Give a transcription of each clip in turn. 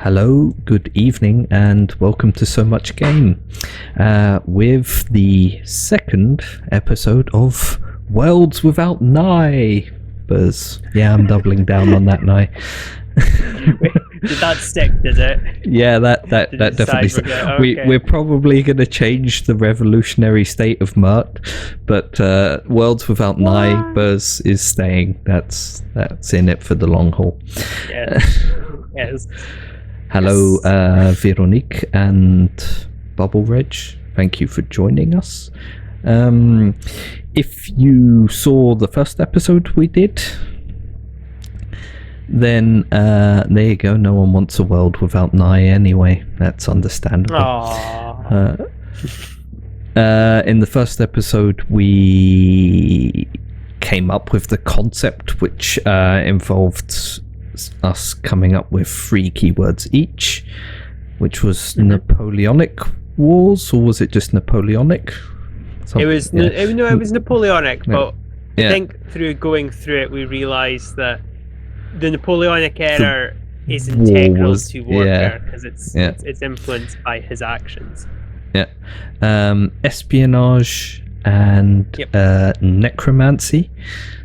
Hello, good evening, and welcome to So Much Game with the second episode of Worlds Without Nye-mbers. Yeah, I'm doubling down on that Nye. Did that stick, did it? Yeah, that definitely stuck. Okay. We're probably going to change the Revolutionary State of Mert, but Worlds Without Nye-mbers is staying. That's in it for the long haul. Yes. Hello, Veronique and Bubble Reg. Thank you for joining us. If you saw the first episode we did, then there you go. No one wants a world without Nye anyway. That's understandable. In the first episode, we came up with the concept, which involved us coming up with 3 keywords each, which was Napoleonic Wars, or was it just Napoleonic? It was Napoleonic, but I think through going through it, we realised that the Napoleonic era is integral to warfare because it's influenced by his actions. Espionage and necromancy.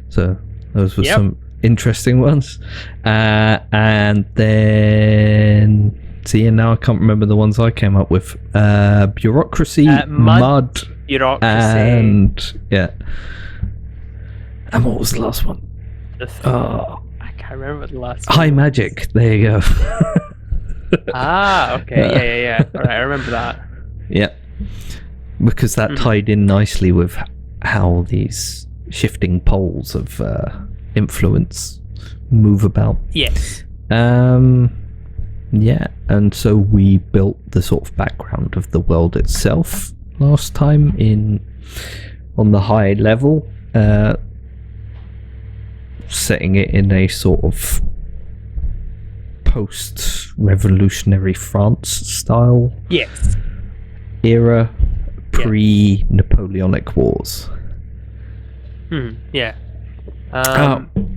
So those were some interesting ones. And then now I can't remember the ones I came up with. Bureaucracy, mud, bureaucracy, and and what was the last one? I can't remember the last one. High magic. There you go. Okay. Yeah. All right, I remember that. Yeah, because that tied in nicely with how these shifting poles of influence move about. Yes. And so we built the sort of background of the world itself last time on the high level, setting it in a sort of post-revolutionary France style era, pre-Napoleonic Wars.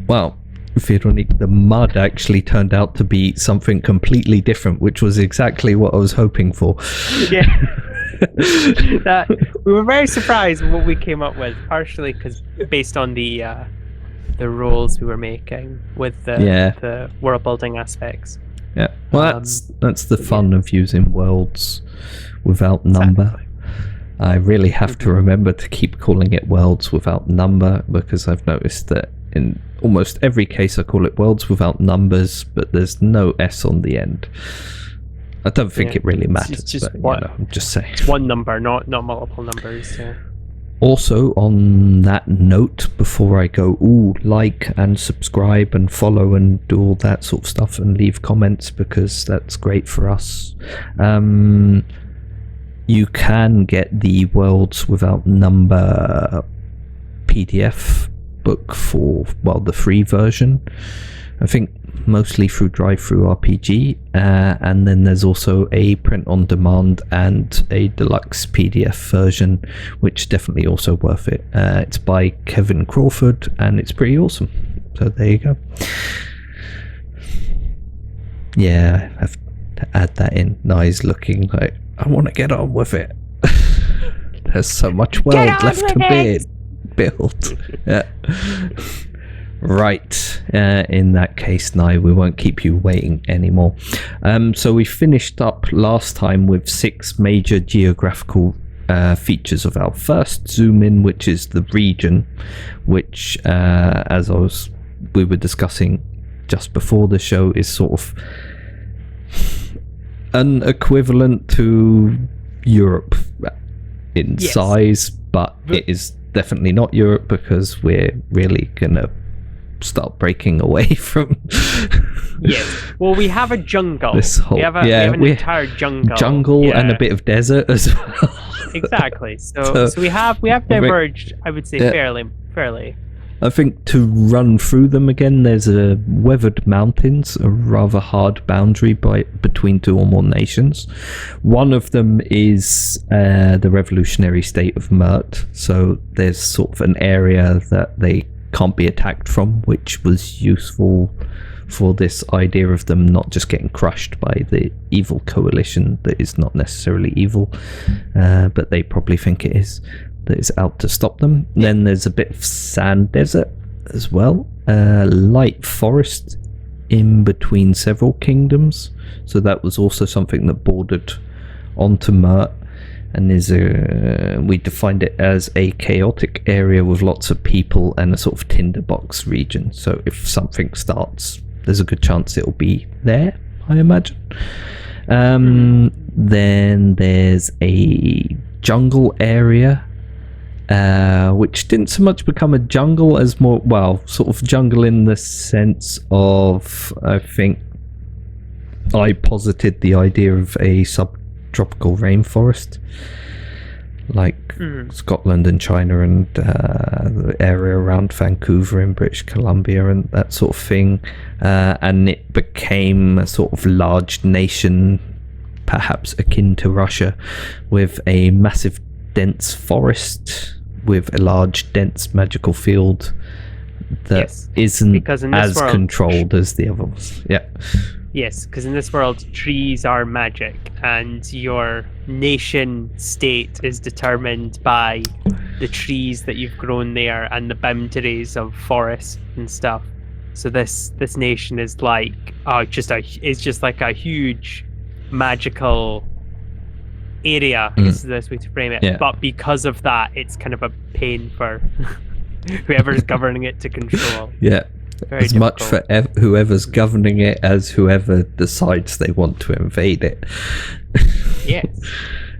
Well, Veronique, the mud actually turned out to be something completely different, which was exactly what I was hoping for. Yeah. We were very surprised with what we came up with, partially because based on the roles we were making with the world building aspects. Yeah, well, that's the fun of using worlds without number. Exactly. I really have to remember to keep calling it worlds without number, because I've noticed that in almost every case I call it worlds without numbers, but there's no S on the end. I don't think it really matters. It's just I'm just saying. It's one number, not multiple numbers. Yeah. Also, on that note, before I go, like and subscribe and follow and do all that sort of stuff and leave comments, because that's great for us. You can get the Worlds Without Number PDF book for, the free version. I think mostly through Drive-Thru-RPG, and then there's also a print on demand and a deluxe PDF version, which definitely also worth it. It's by Kevin Crawford and it's pretty awesome. So there you go. Yeah, I have to add that in. Nye's looking like, I want to get on with it. There's so much world left to build. Yeah. Right, in that case, Nye, we won't keep you waiting anymore. So we finished up last time with 6 major geographical features of our first zoom in, which is the region, which, as we were discussing just before the show, is sort of an equivalent to Europe in size, but it is definitely not Europe, because we're really gonna start breaking away from well, we have a jungle. We have an entire jungle and a bit of desert as well. Exactly. So we have diverged, I would say, fairly. I think to run through them again, there's a weathered mountains, a rather hard boundary between 2 or more nations. One of them is the Revolutionary State of Mert, so there's sort of an area that they can't be attacked from, which was useful for this idea of them not just getting crushed by the evil coalition that is not necessarily evil, but they probably think it is, that is out to stop them. Then there's a bit of sand desert as well, light forest in between several kingdoms, so that was also something that bordered onto Mert, and we defined it as a chaotic area with lots of people and a sort of tinderbox region. So if something starts, there's a good chance it'll be there, I imagine. Then there's a jungle area, which didn't so much become a jungle as more, well, sort of jungle in the sense of, I think I posited the idea of a subtropical rainforest, like Scotland and China and the area around Vancouver in British Columbia and that sort of thing, and it became a sort of large nation, perhaps akin to Russia, with a massive dense forest with a large dense magical field that isn't as controlled as the other ones. Yes, because in this world, trees are magic, and your nation state is determined by the trees that you've grown there and the boundaries of forest and stuff. So this nation is like it's just like a huge magical area. I guess is the best way to frame it. But because of that, it's kind of a pain for whoever's governing it to control. Very as difficult. Much for whoever's governing it as whoever decides they want to invade it. Yes.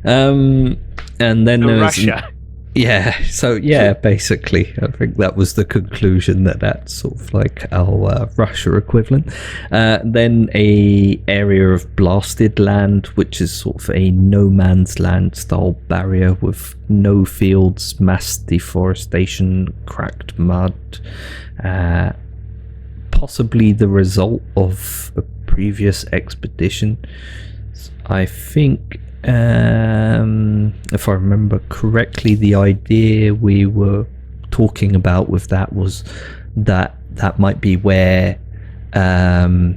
And then there's Russia. Basically, I think that was the conclusion, that's sort of like our Russia equivalent. Then a area of blasted land, which is sort of a no man's land style barrier with no fields, mass deforestation, cracked mud, possibly the result of a previous expedition. I think, if I remember correctly, the idea we were talking about with that was that might be where the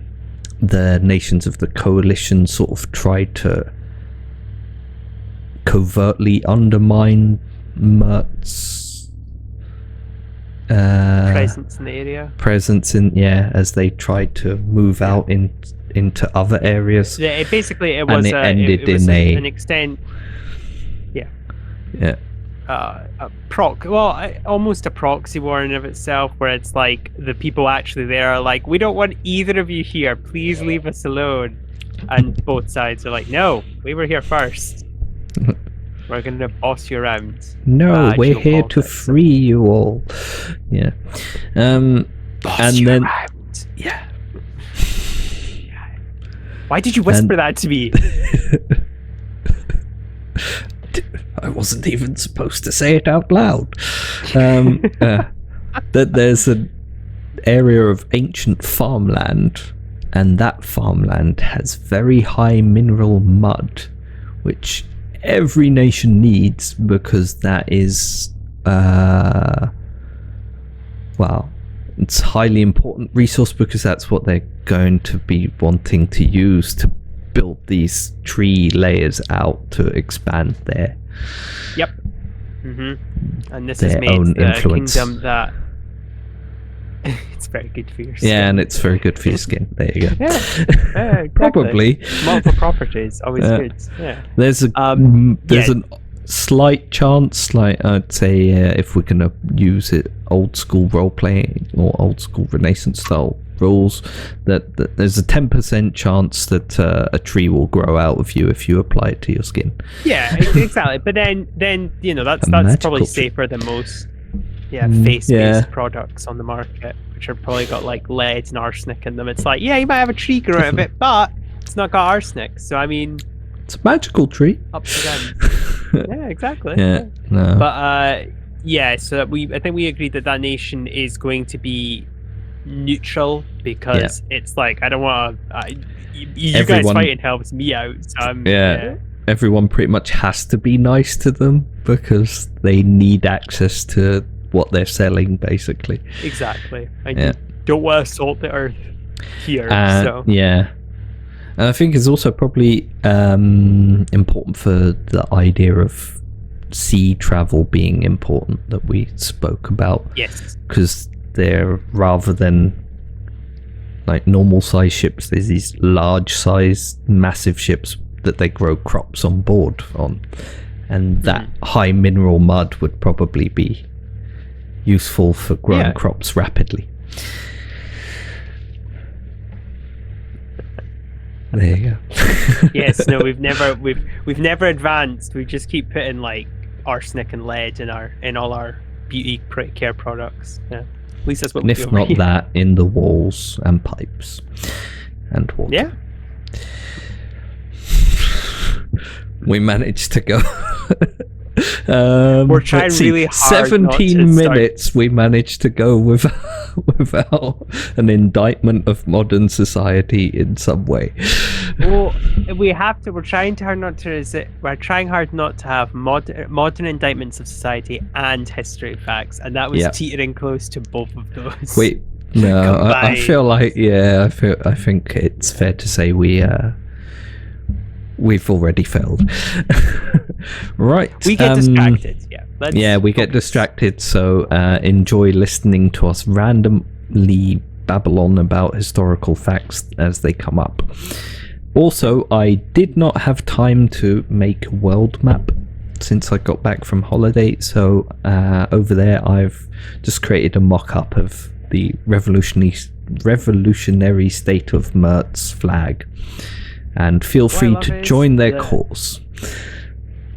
nations of the coalition sort of tried to covertly undermine Mert's presence in the area. As they tried to move out into other areas. Yeah, it was an extent. Almost a proxy war in of itself, where it's like the people actually there are like, we don't want either of you here, please leave us alone, and both sides are like, no, we were here first. We're going to boss you around. No, we're here to free you all. Yeah. Boss you around. Yeah. Why did you whisper that to me? I wasn't even supposed to say it out loud. That there's an area of ancient farmland, and that farmland has very high mineral mud, which every nation needs, because that is it's a highly important resource, because that's what they're going to be wanting to use to build these tree layers out to expand their and this has made the influence. Kingdom that it's very good for your skin. Yeah, and it's very good for your skin. There you go. Exactly. Probably multiple properties, always good. There's a slight chance, like I'd say, if we're gonna use it old school role playing or old school Renaissance style rules, that there's a 10% chance that a tree will grow out of you if you apply it to your skin. Yeah, exactly. But then that's probably safer than most face-based products on the market, which are probably got like lead and arsenic in them. It's like, you might have a tree grow out of it, but it's not got arsenic. So I mean, it's a magical tree. Up to them. Yeah, exactly. Yeah. No. But I think we agreed that nation is going to be neutral, because it's like, I don't want to. You guys fighting helps me out. So everyone pretty much has to be nice to them, because they need access to what they're selling, basically. Exactly. I don't want to assault the earth. here. Yeah. And I think it's also probably important for the idea of sea travel being important that we spoke about. Yes. Because they're, rather than like normal size ships, there's these large size, massive ships that they grow crops on board on. And that high mineral mud would probably be useful for growing crops rapidly. There you go. Yes, no, we've never advanced. We just keep putting like arsenic and lead in all our beauty care products. Yeah, at least that's what. And if not that, in the walls and pipes and water. Yeah. We managed to go. We're trying really hard. 17 minutes. We managed to go without an indictment of modern society in some way. Well, we have to. We're trying hard not to. We're trying hard not to have modern indictments of society and history facts, and that was teetering close to both of those. Wait, no, I feel like I think it's fair to say we've already failed. Right. We get distracted. We get distracted, so enjoy listening to us randomly babble on about historical facts as they come up. Also, I did not have time to make a world map since I got back from holiday, so over there I've just created a mock-up of the Revolutionary State of Mert's flag. And feel free to join their cause.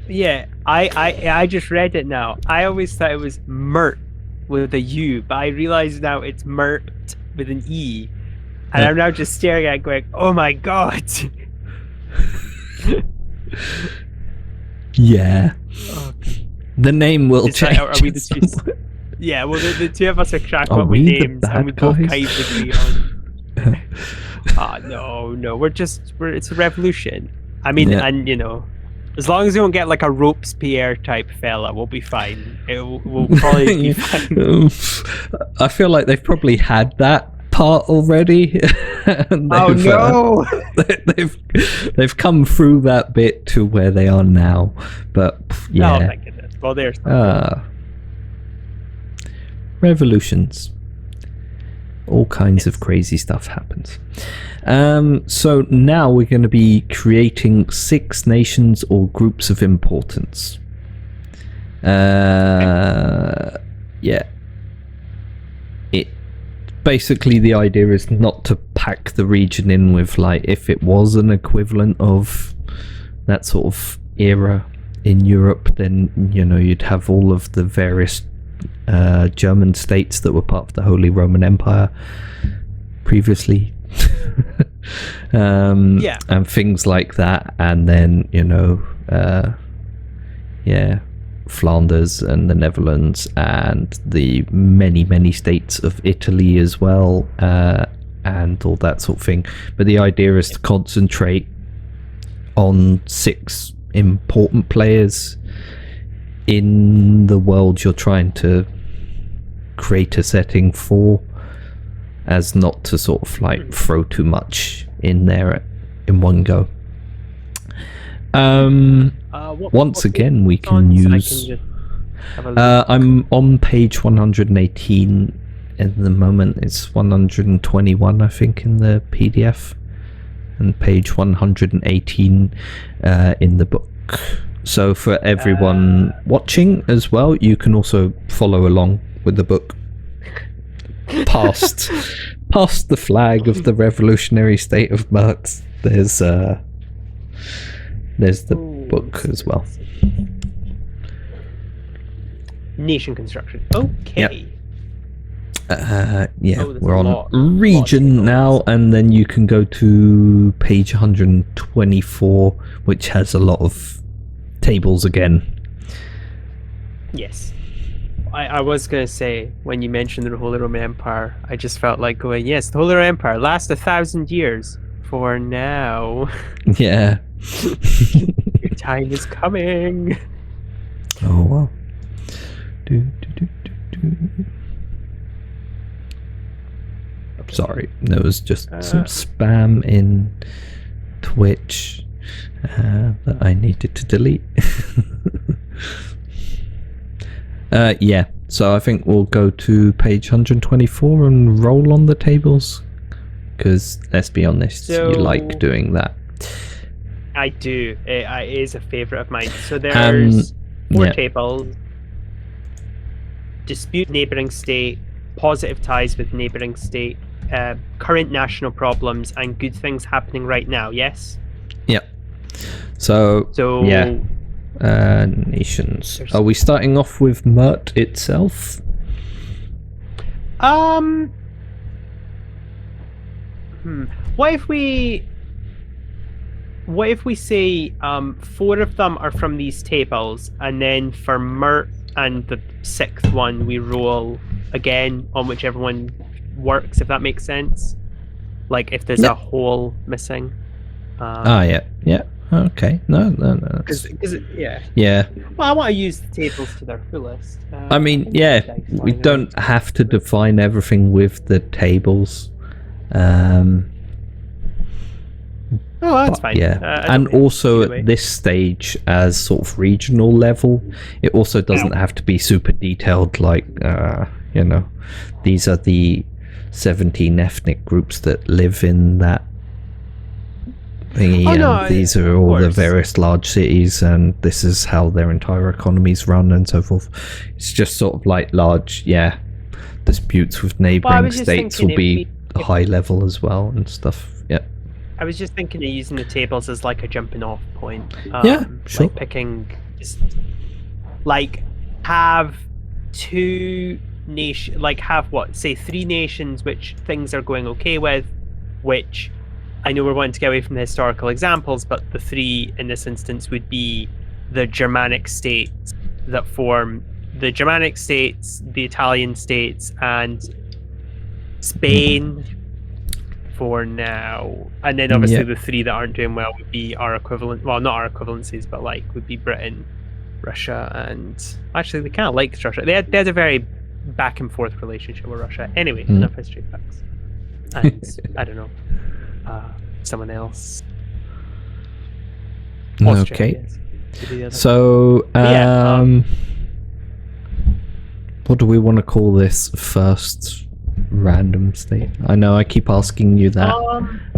Yeah, I just read it now. I always thought it was Mert with a U, but I realize now it's Mert with an E. And I'm now just staring at it going, oh my god. Yeah. The name will change. Are we the two? Yeah, well, the two of us are crack up with names, and we both kind of agree on. No, it's a revolution. I mean, and as long as we don't get like a Robespierre type fella, we'll be fine. We'll probably be fine. I feel like they've probably had that part already. No! They've come through that bit to where they are now. But yeah. Oh my goodness. Well, there's revolutions. All kinds of crazy stuff happens. So now we're going to be creating 6 nations or groups of importance. Basically the idea is not to pack the region in with, like, if it was an equivalent of that sort of era in Europe, then you'd have all of the various German states that were part of the Holy Roman Empire previously. And things like that, and then Flanders and the Netherlands and the many states of Italy as well, and all that sort of thing. But the idea is to concentrate on 6 important players in the world you're trying to create a setting for, as not to sort of like throw too much in there in one go. Once again, we can use... I'm on page 118 at the moment. It's 121, I think, in the PDF, and page 118 in the book. So for everyone watching as well, you can also follow along with the book past the flag of the Revolutionary State of Mert. There's the book as well. Nation construction. Okay. We're on region now, and then you can go to page 124, which has a lot of tables again. Yes. I was going to say, when you mentioned the Holy Roman Empire, I just felt like going, yes, the Holy Roman Empire lasts 1,000 years for now. Yeah. Your time is coming. Oh, well. Sorry, there was just some spam in Twitch that I needed to delete. Yeah, so I think we'll go to page 124 and roll on the tables, because let's be honest, you like doing that. I do. It is a favourite of mine. So there's 4 tables. Dispute neighbouring state, positive ties with neighbouring state, current national problems, and good things happening right now, yes? Yep. So yeah. Nations. Are we starting off with Mert itself? What if we say 4 of them are from these tables, and then for Mert and the 6th one we roll again on whichever one works, if that makes sense? Like if there's a hole missing. Yeah. Okay. No. Yeah. Well, I want to use the tables to their fullest. I mean, we don't have to define everything with the tables. That's fine. Yeah, and also at this stage, as sort of regional level, it also doesn't have to be super detailed. Like, these are the 17 ethnic groups that live in that thingy, and these are all the various large cities, and this is how their entire economies run, and so forth. It's just sort of like large, disputes with neighbouring states will be high level as well and stuff. Yeah. I was just thinking of using the tables as like a jumping off point. Sure. Like picking, have 2 nations, say 3 nations which things are going okay with, which I know we're wanting to get away from the historical examples, but the 3 in this instance would be the Germanic states that form the Germanic states, the Italian states, and Spain for now. And then obviously the 3 that aren't doing well would be our equivalent, well, not our equivalencies, but would be Britain, Russia, and actually they kind of liked Russia. They had a very back and forth relationship with Russia. Anyway, enough history facts. And I don't know, someone else. Austria, okay. So, what do we want to call this first random state? I know I keep asking you that,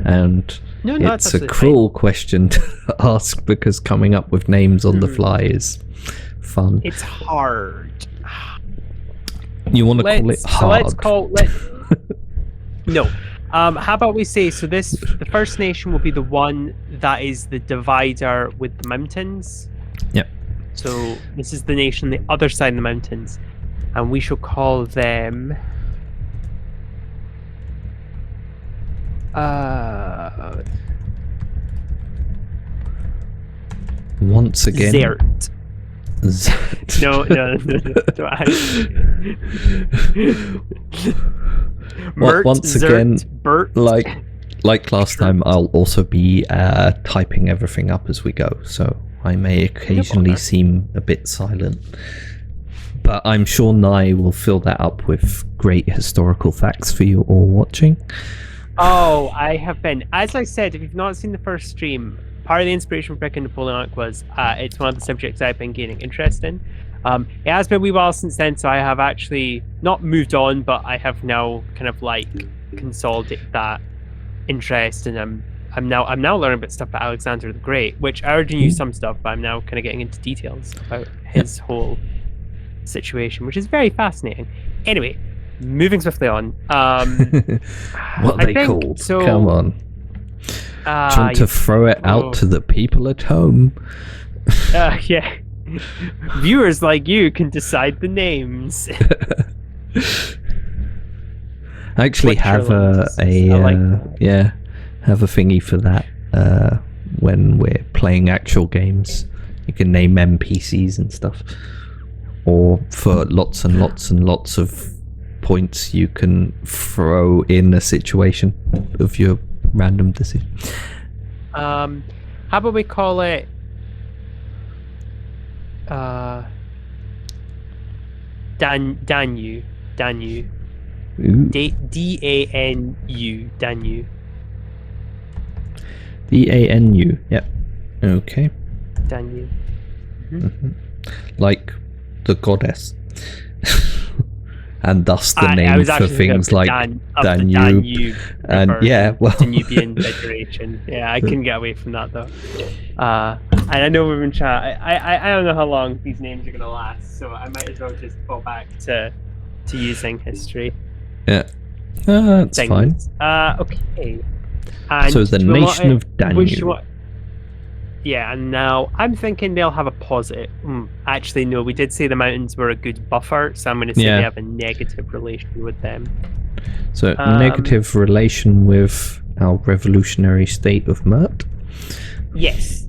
and it's a cruel question to ask, because coming up with names on the fly is fun. It's hard. You want to call it hard? No. How about we say, so the first nation will be the one that is the divider with the mountains. Yep. So this is the nation on the other side of the mountains, and we shall call them once again Zert. No. Mert, once Zert, again, Bert. like last time, I'll also be typing everything up as we go, so I may occasionally seem a bit silent, but I'm sure Nye will fill that up with great historical facts for you all watching. Oh, I have been. As I said, if you've not seen the first stream, part of the inspiration for picking Napoleonic was it's one of the subjects I've been gaining interest in. It has been a wee while since then, so I have actually not moved on, but I have now kind of consolidated that interest, and I'm now learning about stuff about Alexander the Great, which I already knew some stuff, but I'm now kind of getting into details about his whole situation, which is very fascinating. Anyway, moving swiftly on. What are they called? So, come on. Do you want to throw it out to the people at home? Yeah. Viewers like you can decide the names. I actually have have a thingy for that. When we're playing actual games, you can name NPCs and stuff, or for lots and lots and lots of points, you can throw in a situation of your random decision. How about we call it Danube. D-A-N-U, Danu. D-A-N-U, yep. Okay. Danu. Like the goddess. And thus the name for things like Danube. And Danubian Federation. Yeah, I couldn't get away from that though. And I know we've been chatting. I don't know how long these names are going to last, so I might as well just fall back to using history. Yeah. That's fine. Okay. And so the nation of Danube. Yeah, and now I'm thinking they'll have a positive. Actually, no, we did say the mountains were a good buffer, so I'm going to say they have a negative relation with them. So, negative relation with our revolutionary state of Mert? Yes.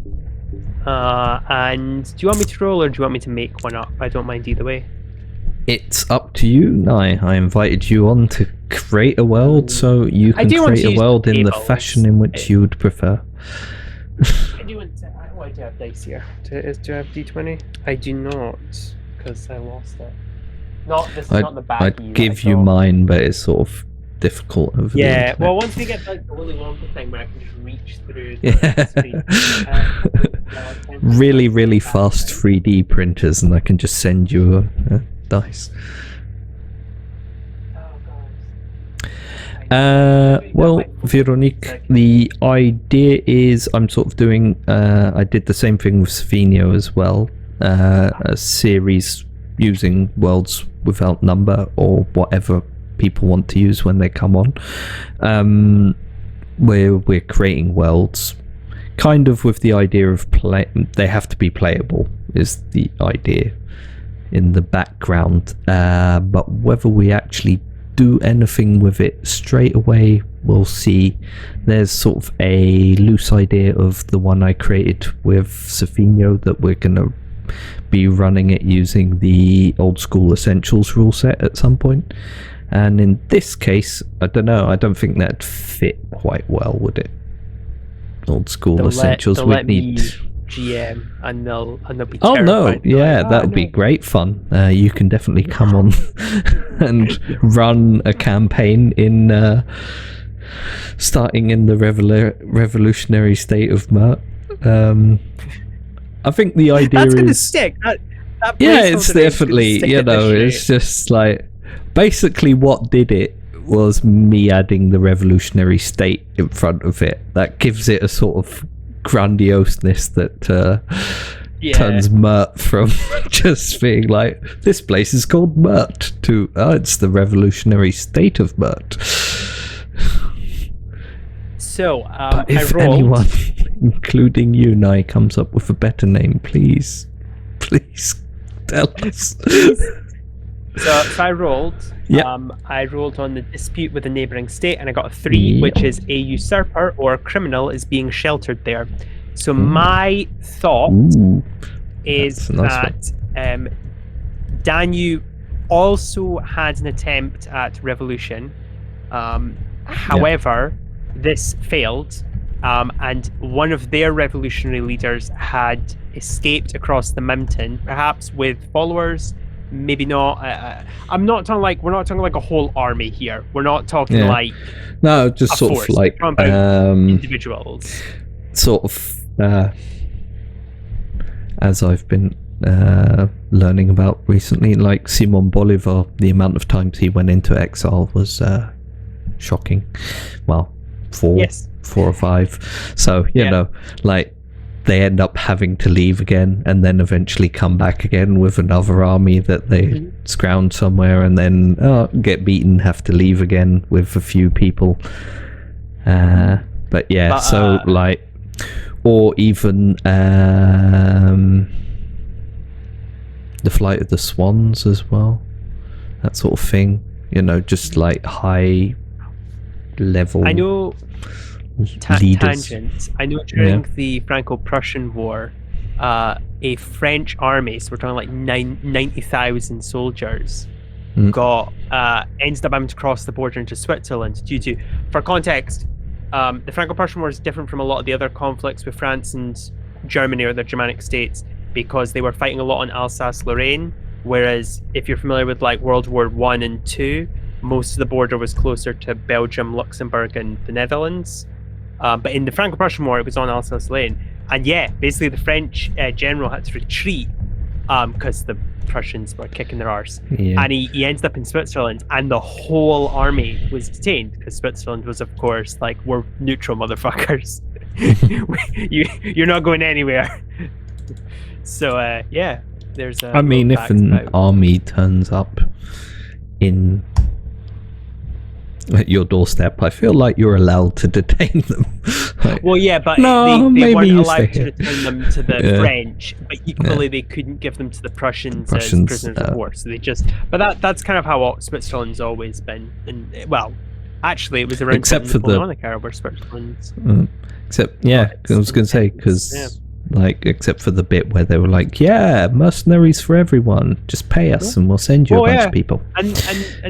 And do you want me to roll or do you want me to make one up? I don't mind either way. It's up to you, Nye. I invited you on to create a world, so you can create a world in the fashion in which you would prefer. I do want to. I do have dice here. Do I have D20? I do not, because I lost it. This is not the bad. I'd give you mine, but it's sort of difficult over the internet. Well, once we get like the Willy Wonka thing where I can just reach through the screen. Really, really fast 3D printers, and I can just send you a dice. Well, Veronique, the idea is I'm sort of doing, I did the same thing with Savino as well, a series using worlds without number or whatever people want to use when they come on, where we're creating worlds kind of with the idea of they have to be playable is the idea in the background, but whether we actually do anything with it straight away, we'll see. There's sort of a loose idea of the one I created with Savino that we're going to be running it using the old school essentials rule set at some point. And in this case, I don't know, I don't think that'd fit quite well, would it? Old school essentials would need GM and they'll be terrified. Oh no, yeah, that would be great fun. You can definitely come on and run a campaign in starting in the revolutionary state of Mert. I think the idea that's gonna is stick. That it's definitely, it's just like basically what did it was me adding the revolutionary state in front of it. That gives it a sort of grandioseness that turns Mert from just being like, this place is called Mert to, it's the revolutionary state of Mert. So, but if anyone, including you, Nye, comes up with a better name, please tell us. So I rolled. I rolled on the dispute with a neighbouring state, and I got a 3, which is a usurper or criminal is being sheltered there. So my thought is that Danu also had an attempt at revolution. However, this failed, and one of their revolutionary leaders had escaped across the mountain, perhaps with followers. Maybe not. I'm not talking like, we're not talking like a whole army here. We're not talking like no, just sort force. Of like individuals. Sort of as I've been learning about recently, like Simon Bolivar, the amount of times he went into exile was shocking. Well, 4 or 5. So you know, like, they end up having to leave again and then eventually come back again with another army that they scrounge somewhere, and then get beaten, have to leave again with a few people. But so like, or even the Flight of the Swans as well, that sort of thing, just like high level. I know. Tangent. I know during the Franco-Prussian War, a French army, so we're talking like 90,000 soldiers, ended up having to cross the border into Switzerland due to, for context, the Franco-Prussian War is different from a lot of the other conflicts with France and Germany or the Germanic states, because they were fighting a lot in Alsace-Lorraine, whereas if you're familiar with like World War I and II, most of the border was closer to Belgium, Luxembourg, and the Netherlands. But in the Franco-Prussian War, it was on Alsace-Lorraine. And yeah, basically the French general had to retreat because the Prussians were kicking their arse. Yeah. And he ended up in Switzerland, and the whole army was detained because Switzerland was, of course, like, we're neutral, motherfuckers. You're not going anywhere. So, yeah, there's a... I mean, if an army turns up in... at your doorstep, I feel like you're allowed to detain them. Like, well, yeah, but they weren't allowed to return them to the French, but equally they couldn't give them to the Prussians as prisoners of war. So they just, but that's kind of how Switzerland's always been. And well, actually, it was around except for the Napoleonic era where Switzerland's. Except, yeah, I was going to say because. Like, except for the bit where they were like, yeah, mercenaries for everyone, just pay us and we'll send you a bunch of people. And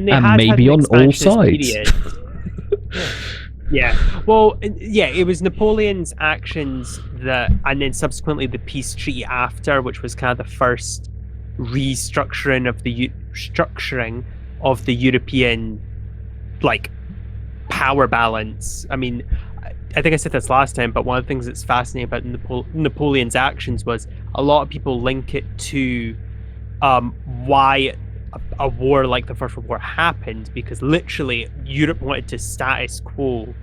they and maybe on all sides. Yeah. Well, yeah, it was Napoleon's actions that, and then subsequently the peace treaty after, which was kind of the first restructuring of the European, like, power balance. I mean, I think I said this last time, but one of the things that's fascinating about Napoleon's actions was a lot of people link it to why a war like the First World War happened, because literally Europe wanted to status quo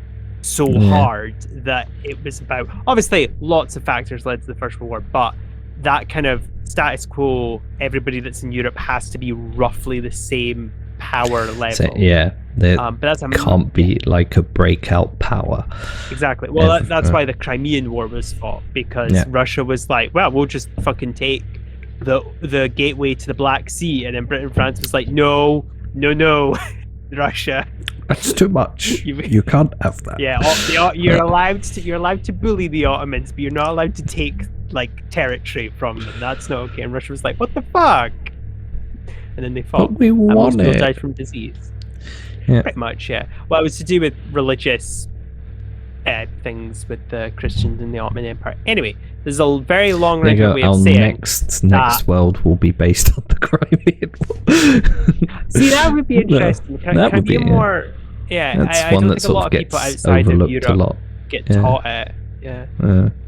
so hard that it was about, obviously lots of factors led to the First World War, but that kind of status quo, everybody that's in Europe has to be roughly the same power level. So, yeah, but that's can't be like a breakout power. Exactly. Well, that's why the Crimean War was fought, because Russia was like, well, we'll just fucking take the gateway to the Black Sea, and then Britain and France was like, no, Russia. That's too much. You can't have that. Yeah, you're allowed to bully the Ottomans, but you're not allowed to take like territory from them. That's not okay. And Russia was like, what the fuck? And then they fought. But we want most it. people died from disease. Yeah. Pretty much, yeah. Well, it was to do with religious things with the Christians in the Ottoman Empire. Anyway, there's a very long-winded way of saying next world will be based on the Crimean War. See, that would be interesting. That would be more. Yeah, that's I one don't that think a lot of people outside of Europe get taught it. Yeah.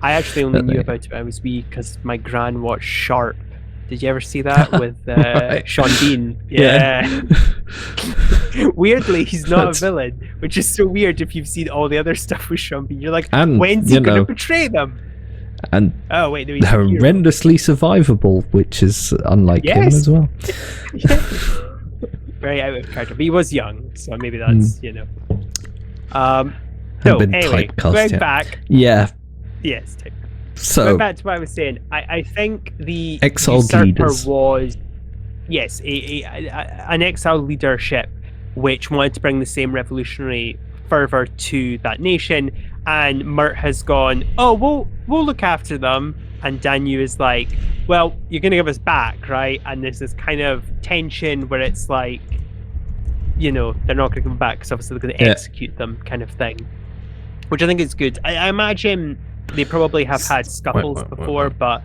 I actually only knew about it when I was wee because my gran watched Sharp. Did you ever see that with Sean Bean? Yeah. Weirdly, he's not a villain, which is so weird if you've seen all the other stuff with Sean Bean. You're like, when's he going to betray them? And oh wait, no, he's horrendously survivable, which is unlike him as well. Very out of character, but he was young, so maybe that's No, anyway, going back. Yeah. Yes. So going back to what I was saying, I think the exiled usurper leaders was an exiled leadership which wanted to bring the same revolutionary fervor to that nation, and Mert has gone, oh, we'll look after them, and Danube is like, well, you're going to give us back, right? And there's this kind of tension where it's like, you know, they're not going to give them back because obviously they're going to execute them, kind of thing, which I think is good. I imagine they probably have had scuffles before, but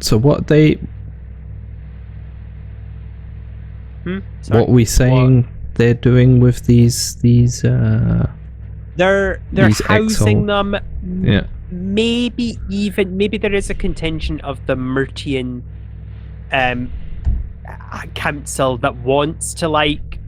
so what they what are we saying they're doing with these they're housing them. Yeah. Maybe there is a contingent of the Mertian council that wants to like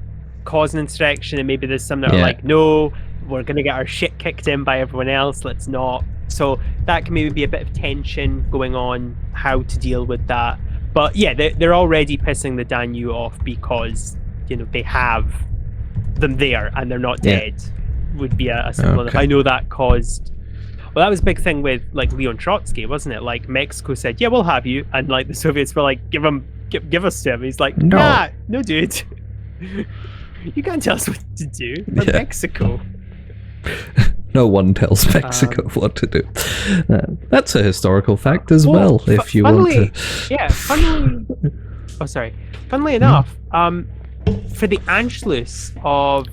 cause an insurrection, and maybe there's some that are like, no, we're gonna get our shit kicked in by everyone else, let's not. So that can maybe be a bit of tension going on, how to deal with that. But yeah, they're already pissing the Danube off because, you know, they have them there and they're not dead. Would be a simple enough. I know that caused, well, that was a big thing with like Leon Trotsky, wasn't it? Like Mexico said, yeah, we'll have you, and like the Soviets were like, give us to him. He's like, no, dude, you can't tell us what to do. We're Mexico. No one tells Mexico what to do. That's a historical fact as well, if you want to. Yeah, funnily enough, for the Anschluss of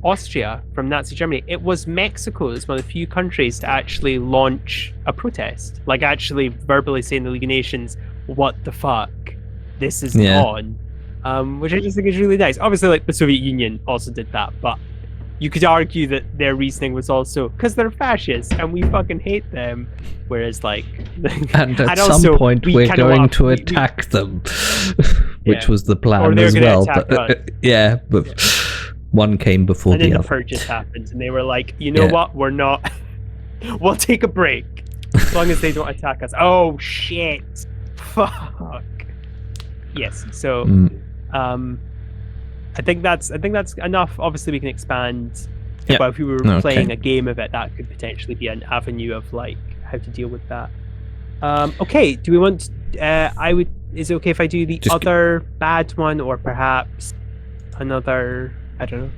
Austria from Nazi Germany, it was Mexico that's one of the few countries to actually launch a protest, like actually verbally saying to the League of Nations, what the fuck, this is on. which I just think is really nice. Obviously, like the Soviet Union also did that, but you could argue that their reasoning was also because they're fascists and we fucking hate them. Whereas, like, and at some point we're going to attack them, which was the plan as well. But but one came before the other. And then the purges happened, and they were like, you know what? We're not. We'll take a break as long as they don't attack us. Oh shit! Fuck. Yes. So, I think that's enough. Obviously, we can expand. But if we were playing a game of it, that could potentially be an avenue of like how to deal with that. Okay. Do we want? Is it okay if I do the other bad one, or perhaps another? I don't know.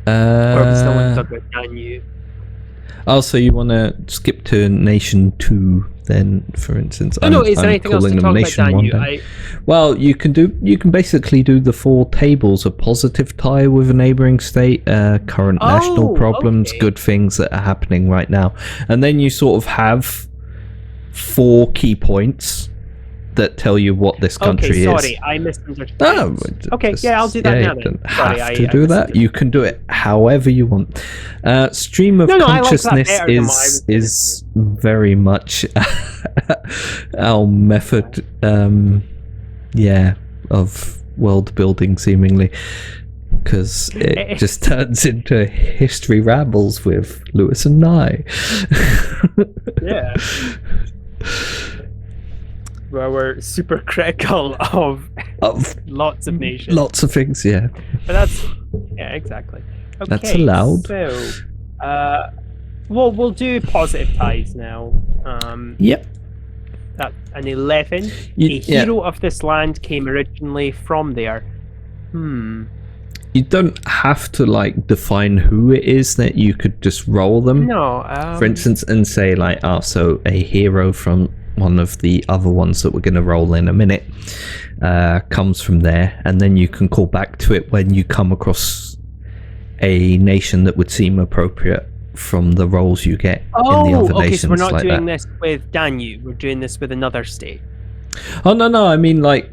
Or we still want to talk about Danube. Also, you want to skip to Nation 2 then, for instance? No, is there anything else to talk about Danube? Well, you can basically do the 4 tables: a positive tie with a neighbouring state, current national problems, good things that are happening right now, and then you sort of have 4 key points that tell you what this country is. Sorry, I misunderstood. Oh, okay, I'll do that now. You don't have to do that. You can do it however you want. Stream of consciousness is very much our method, of world building, seemingly, because it just turns into history rambles with Lewis and Nye. Yeah. Where we're super critical of lots of nations. Lots of things, yeah. But that's... Yeah, exactly. Okay, that's allowed. So, we'll do positive ties now. Yep. That's an 11. A hero of this land came originally from there. You don't have to, like, define who it is. That you could just roll them. No. For instance, and say, like, so a hero from one of the other ones that we're going to roll in a minute comes from there, and then you can call back to it when you come across a nation that would seem appropriate from the rolls you get in the other nations. So we're not like doing this with Danube, we're doing this with another state. Oh, no, I mean, like,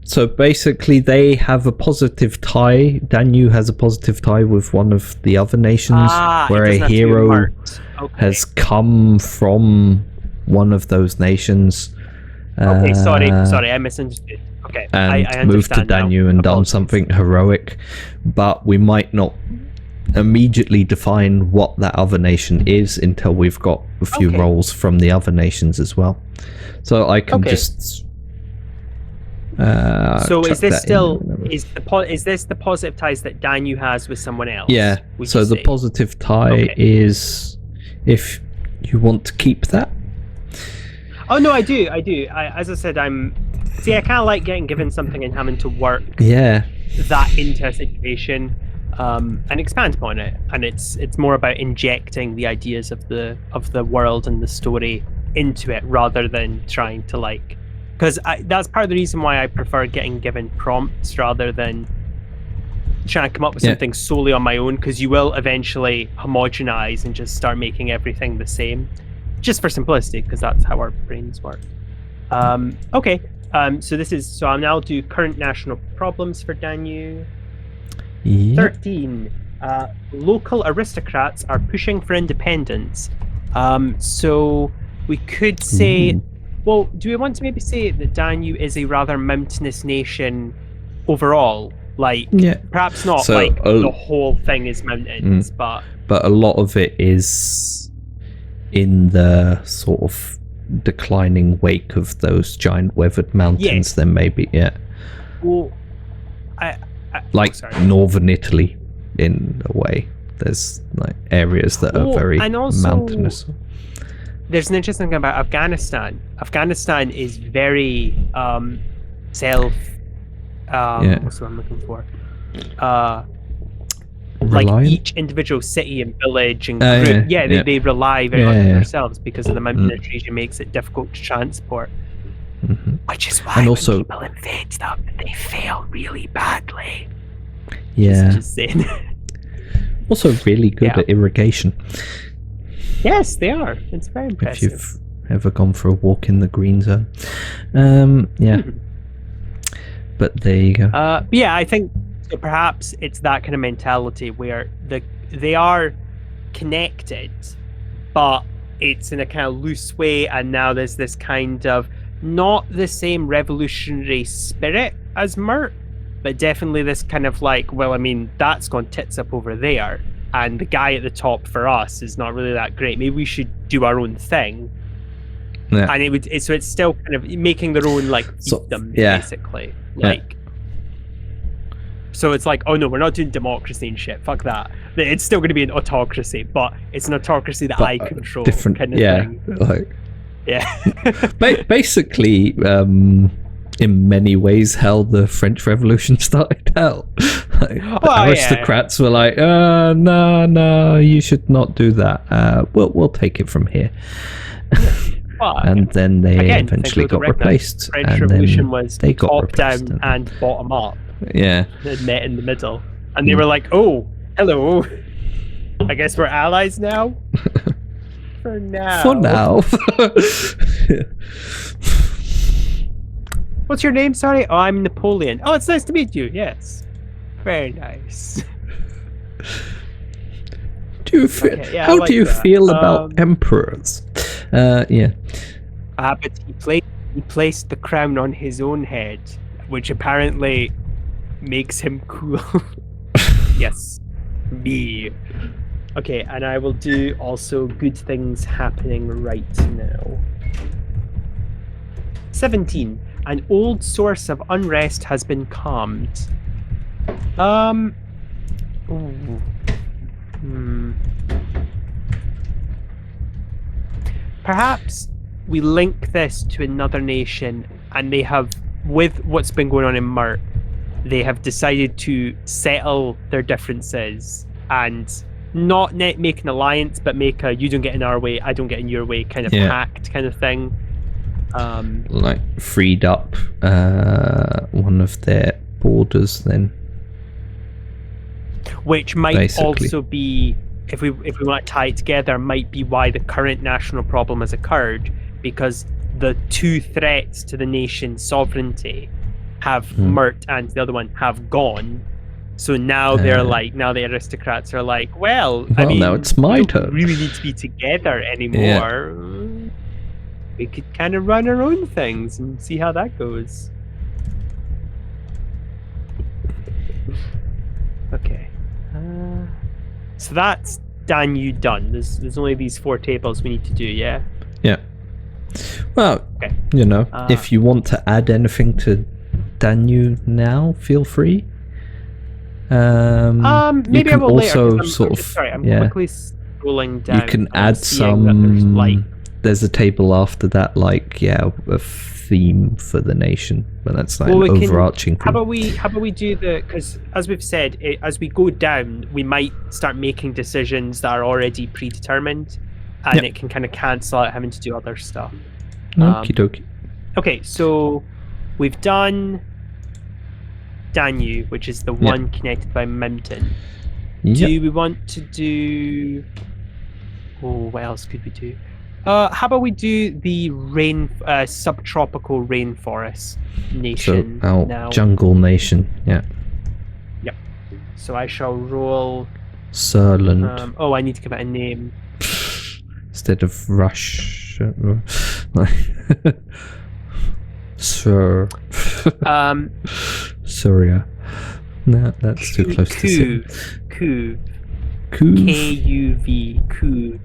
so basically they have a positive tie. Danube has a positive tie with one of the other nations where a hero has come from one of those nations. Okay, sorry, I misunderstood. Okay, and I moved to Danube and done something heroic, but we might not immediately define what that other nation is until we've got a few rolls from the other nations as well. So I can just. So is this still is this the positive ties that Danube has with someone else? Yeah. So the positive tie is if you want to keep that. Oh no, I do. As I said, I kind of like getting given something and having to work that into a situation and expand upon it. And it's more about injecting the ideas of the world and the story into it rather than trying to like. Because that's part of the reason why I prefer getting given prompts rather than trying to come up with something solely on my own. Because you will eventually homogenize and just start making everything the same. Just for simplicity, because that's how our brains work. Okay, so I'll now do current national problems for Danube. 13. Local aristocrats are pushing for independence. So we could say, well, do we want to maybe say that Danube is a rather mountainous nation overall? Like, perhaps not like the whole thing is mountains, but a lot of it is in the sort of declining wake of those giant weathered mountains. Then maybe well, northern Italy in a way. There's like areas that are very mountainous. There's an interesting thing about Afghanistan. Afghanistan is very self what's what I'm looking for? Like each individual city and village and group, they rely very much on themselves because of the mountainous region makes it difficult to transport. Which is why when people invade stuff, they fail really badly. Just saying. Also really good at irrigation. Yes, they are. It's very impressive. If you've ever gone for a walk in the green zone. But there you go. Yeah, I think perhaps it's that kind of mentality where they are connected, but it's in a kind of loose way, and now there's this kind of not the same revolutionary spirit as Mert, but definitely this kind of like, well, I mean, that's gone tits up over there, and the guy at the top for us is not really that great. Maybe we should do our own thing. Yeah. And so it's still kind of making their own like fiefdom, basically. Like, so it's like, oh no, we're not doing democracy and shit. Fuck that. It's still going to be an autocracy, but it's an autocracy that I control. Different, kind of thing. Like, yeah. Basically, in many ways, how the French Revolution started out. Like, the aristocrats were like, no, you should not do that. We'll take it from here. And then they eventually got replaced. French and Revolution then was they got top down and bottom up. Yeah. They met in the middle. And they were like, oh, hello. I guess we're allies now? For now. For now. What's your name, sorry? Oh, I'm Napoleon. Oh, it's nice to meet you. Yes. Very nice. How do you feel about emperors? Yeah. But he placed the crown on his own head, which apparently makes him cool. Yes. Me. Okay, and I will do also good things happening right now. 17. An old source of unrest has been calmed. Perhaps we link this to another nation, and they have, with what's been going on in Mert, they have decided to settle their differences and not make an alliance, but make a you don't get in our way, I don't get in your way kind of pact kind of thing. Like freed up one of their borders then. Which might also be, if we want to tie it together, might be why the current national problem has occurred, because the two threats to the nation's sovereignty have Mert and the other one have gone. So now they're like, now the aristocrats are like, well, I mean, now it's my turn. We don't really need to be together anymore. Yeah. We could kind of run our own things and see how that goes. Okay. So that's Danube done. There's only these 4 tables we need to do, yeah? Yeah. Well, you know, if you want to add anything to Danube now, feel free. Maybe I will also later. I'm quickly scrolling down. You can add some. There's a table after that, like a theme for the nation, but that's like an overarching thing. How about we do because as we've said, as we go down, we might start making decisions that are already predetermined, and it can kind of cancel out having to do other stuff. Okie dokie. Okay, so we've done Danube, which is the one connected by mountain. Do we want to do? Oh, what else could we do? How about we do the subtropical rainforest nation now? Jungle nation, Yep. So I shall roll. Surland. I need to give it a name. Instead of Rush. Sir. Syria. No, that's too close to say. Kuv. Kuv. Kuv.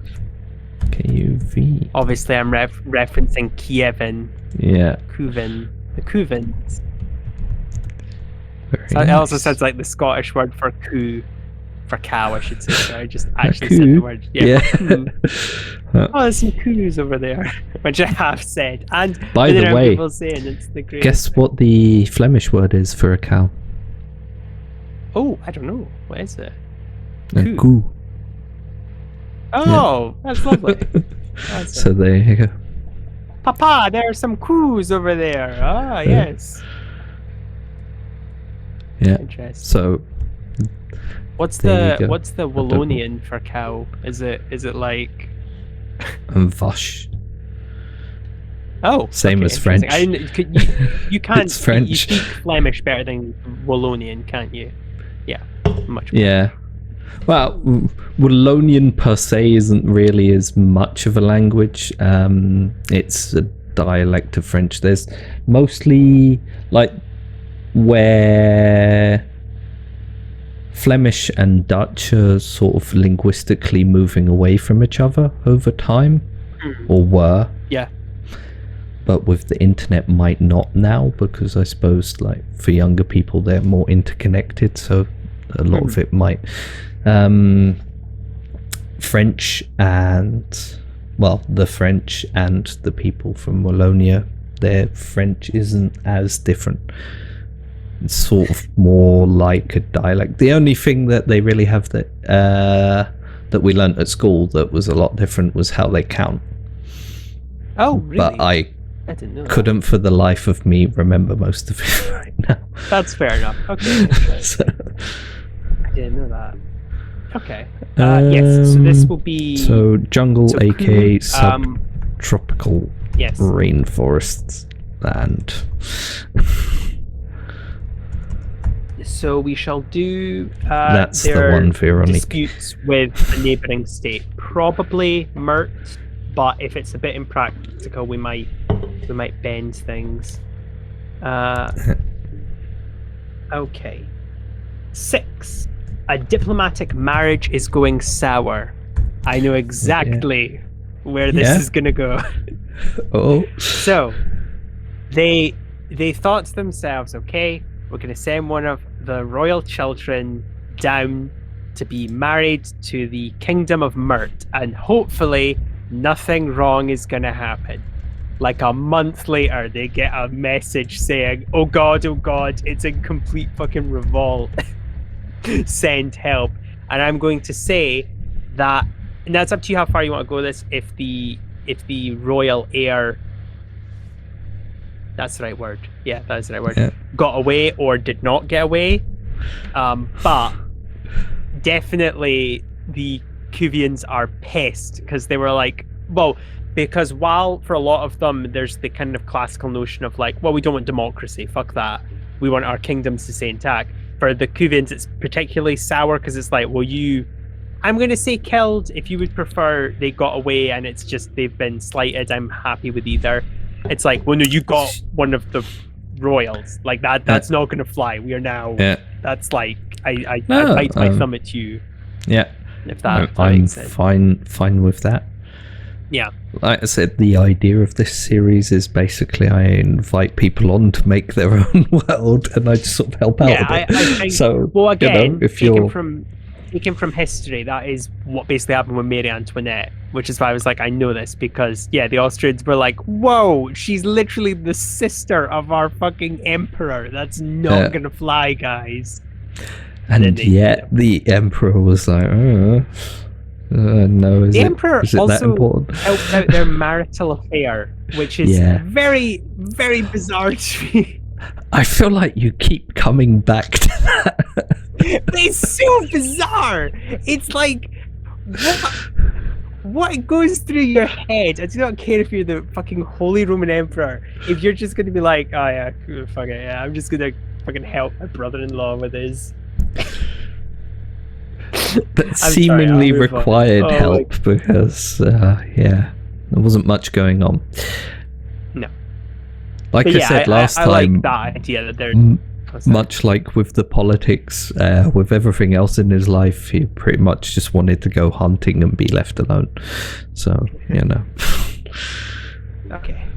KUV. Obviously, I'm referencing Kievan. Yeah. Kuvan. The Kuvans. So it also sounds like the Scottish word for coo. For cow, I should say. So I just actually said the word. Yeah. There's some coos over there, which I have said. And by the way, people saying it's the guess what the Flemish word is for a cow? Oh, I don't know. What is it? Coo. Oh, that's lovely. So there you go. Papa, there are some coos over there. Ah, yes. Yeah. Interesting. So what's the Wallonian for cow? Is it like Vash? Oh, same as French. You can't. It's French. You speak Flemish better than Wallonian, can't you? Yeah, much better. Yeah. Well, Wallonian per se isn't really as much of a language. It's a dialect of French. There's mostly like where Flemish and Dutch are sort of linguistically moving away from each other over time, or were. Yeah. But with the internet might not now, because I suppose like for younger people they're more interconnected, so a lot of it might. French and the French and the people from Wallonia, their French isn't as different. It's sort of more like a dialect. The only thing that they really have that we learnt at school that was a lot different was how they count. Oh, really? But I didn't know couldn't for the life of me remember most of it right now. That's fair enough. Okay. So, I didn't know that. Okay. Yes, so this will be... So jungle, aka subtropical rainforests land. So we shall do that's their the one, Veronique. disputes with a neighbouring state. Probably Mert, but if it's a bit impractical, we might bend things. Okay. 6. A diplomatic marriage is going sour. I know exactly where this is going to go. Oh. So, they thought to themselves, okay, we're going to send one of the royal children down to be married to the kingdom of Mert, and hopefully nothing wrong is going to happen. Like a month later, they get a message saying, oh god, it's in complete fucking revolt. Send help. And I'm going to say that, and that's up to you how far you want to go this, if the royal heir, that's the right word. Yeah, that is the right word. Yeah. Got away or did not get away. But definitely the Cuvians are pissed because they were like, because while for a lot of them there's the kind of classical notion of like, well, we don't want democracy, fuck that. We want our kingdoms to stay intact. For the Cuvians, it's particularly sour because it's like, well, I'm going to say killed. If you would prefer they got away and it's just they've been slighted, I'm happy with either. It's like, well, no, you got one of the royals. Like that's not going to fly. We are now. Yeah. That's like I bite my thumb at you. Yeah. If that I'm makes sense. fine with that. Yeah. Like I said, the idea of this series is basically I invite people on to make their own world, and I just sort of help out a bit. I think, so, well, again, if taken from history, that is what basically happened with Marie Antoinette, which is why I was like, I know this, because, the Austrians were like, whoa, she's literally the sister of our fucking emperor. That's not going to fly, guys. And yet the emperor was like, no, is the emperor is it also that important? Helped out their marital affair, which is very, very bizarre to me. I feel like you keep coming back to that. It's so bizarre. It's like, what goes through your head? I do not care if you're the fucking Holy Roman Emperor. If you're just going to be like, oh yeah, fuck it, yeah, I'm just going to fucking help my brother-in-law with his... But seemingly required help because, there wasn't much going on. No. Like I said last time, I like that idea that they're... much like with the politics, with everything else in his life, he pretty much just wanted to go hunting and be left alone. So, Okay.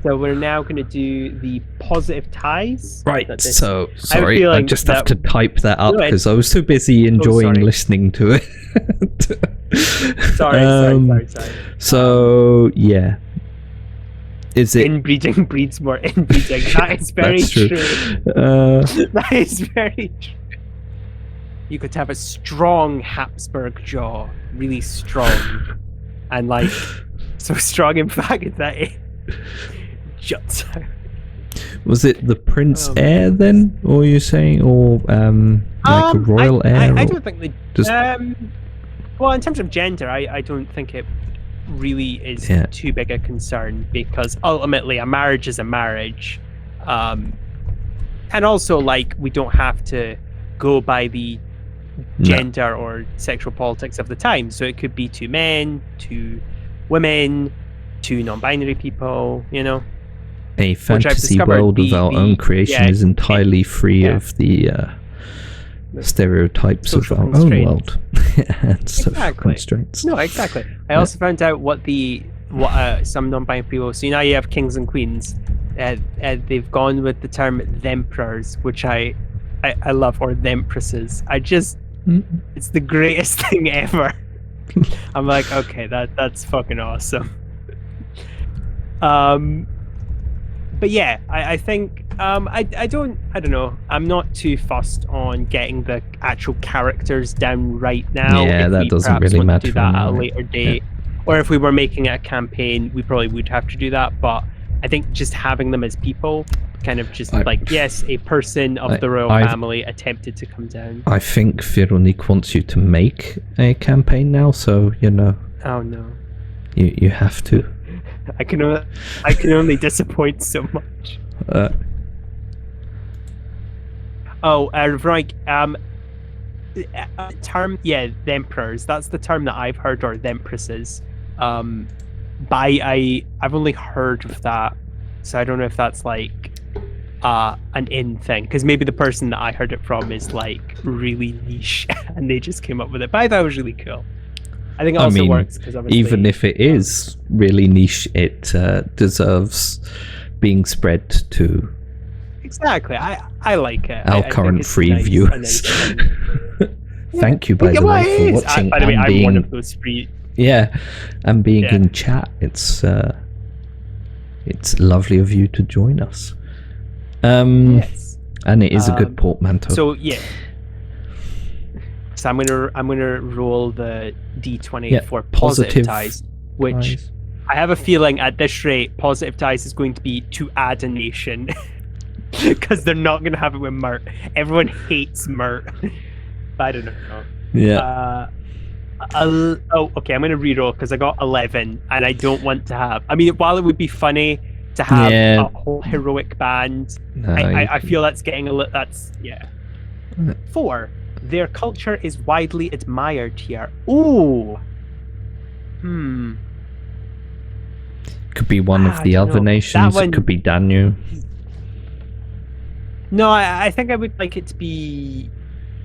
So we're now going to do the positive ties. Right. So, sorry, I just have to type that up because I was too busy enjoying listening to it. Sorry. So, yeah. Is it inbreeding breeds more inbreeding? That is very true. That is very true. You could have a strong Habsburg jaw, really strong, and like so strong in fact that it juts out. Was it the Prince Heir then, or you're saying, or like a royal heir? I don't think they. Well, in terms of gender, I don't think it really is too big a concern, because ultimately a marriage is a marriage, and also like we don't have to go by the gender or sexual politics of the time. So it could be 2 men, 2 women, 2 non-binary people. A fantasy world of our own creation is entirely free of the stereotypes of our own world and social constraints. No, exactly. I also found out what some non-binary people. So now you have kings and queens. They've gone with the term themperors, which I love, or thempresses. It's the greatest thing ever. I'm like, okay, that's fucking awesome. But yeah, I think I don't know. I'm not too fussed on getting the actual characters down right now. Yeah, that doesn't really matter. Do that at a later date, or if we were making it a campaign, we probably would have to do that. But I think just having them as people, kind of just yes, a person of the royal family attempted to come down. I think Veronique wants you to make a campaign now, so Oh no. You have to. I can only disappoint so much. Right. Term, themperors. That's the term that I've heard, or thempresses. But I've only heard of that, so I don't know if that's like an in thing, because maybe the person that I heard it from is like really niche and they just came up with it. But I thought it was really cool. I think it also works because even if it is really niche, it deserves being spread to. Exactly, I like it. Our current free viewers. Thank you, by the way, for watching. By the way, I'm one of those free. Yeah, and being in chat. It's lovely of you to join us. Yes. And it is a good portmanteau. So yeah. So I'm gonna roll the D20 for positive ties, which I have a feeling at this rate, positive ties is going to be to add a nation, because they're not gonna have it with Mert. Everyone hates Mert. I don't know. Yeah. Okay. I'm gonna reroll because I got 11, and I don't want to have. I mean, while it would be funny to have a whole heroic band, I feel that's getting a little. That's 4. Their culture is widely admired here. Ooh. Could be one of the other nations. It could be Danu. No, I think I would like it to be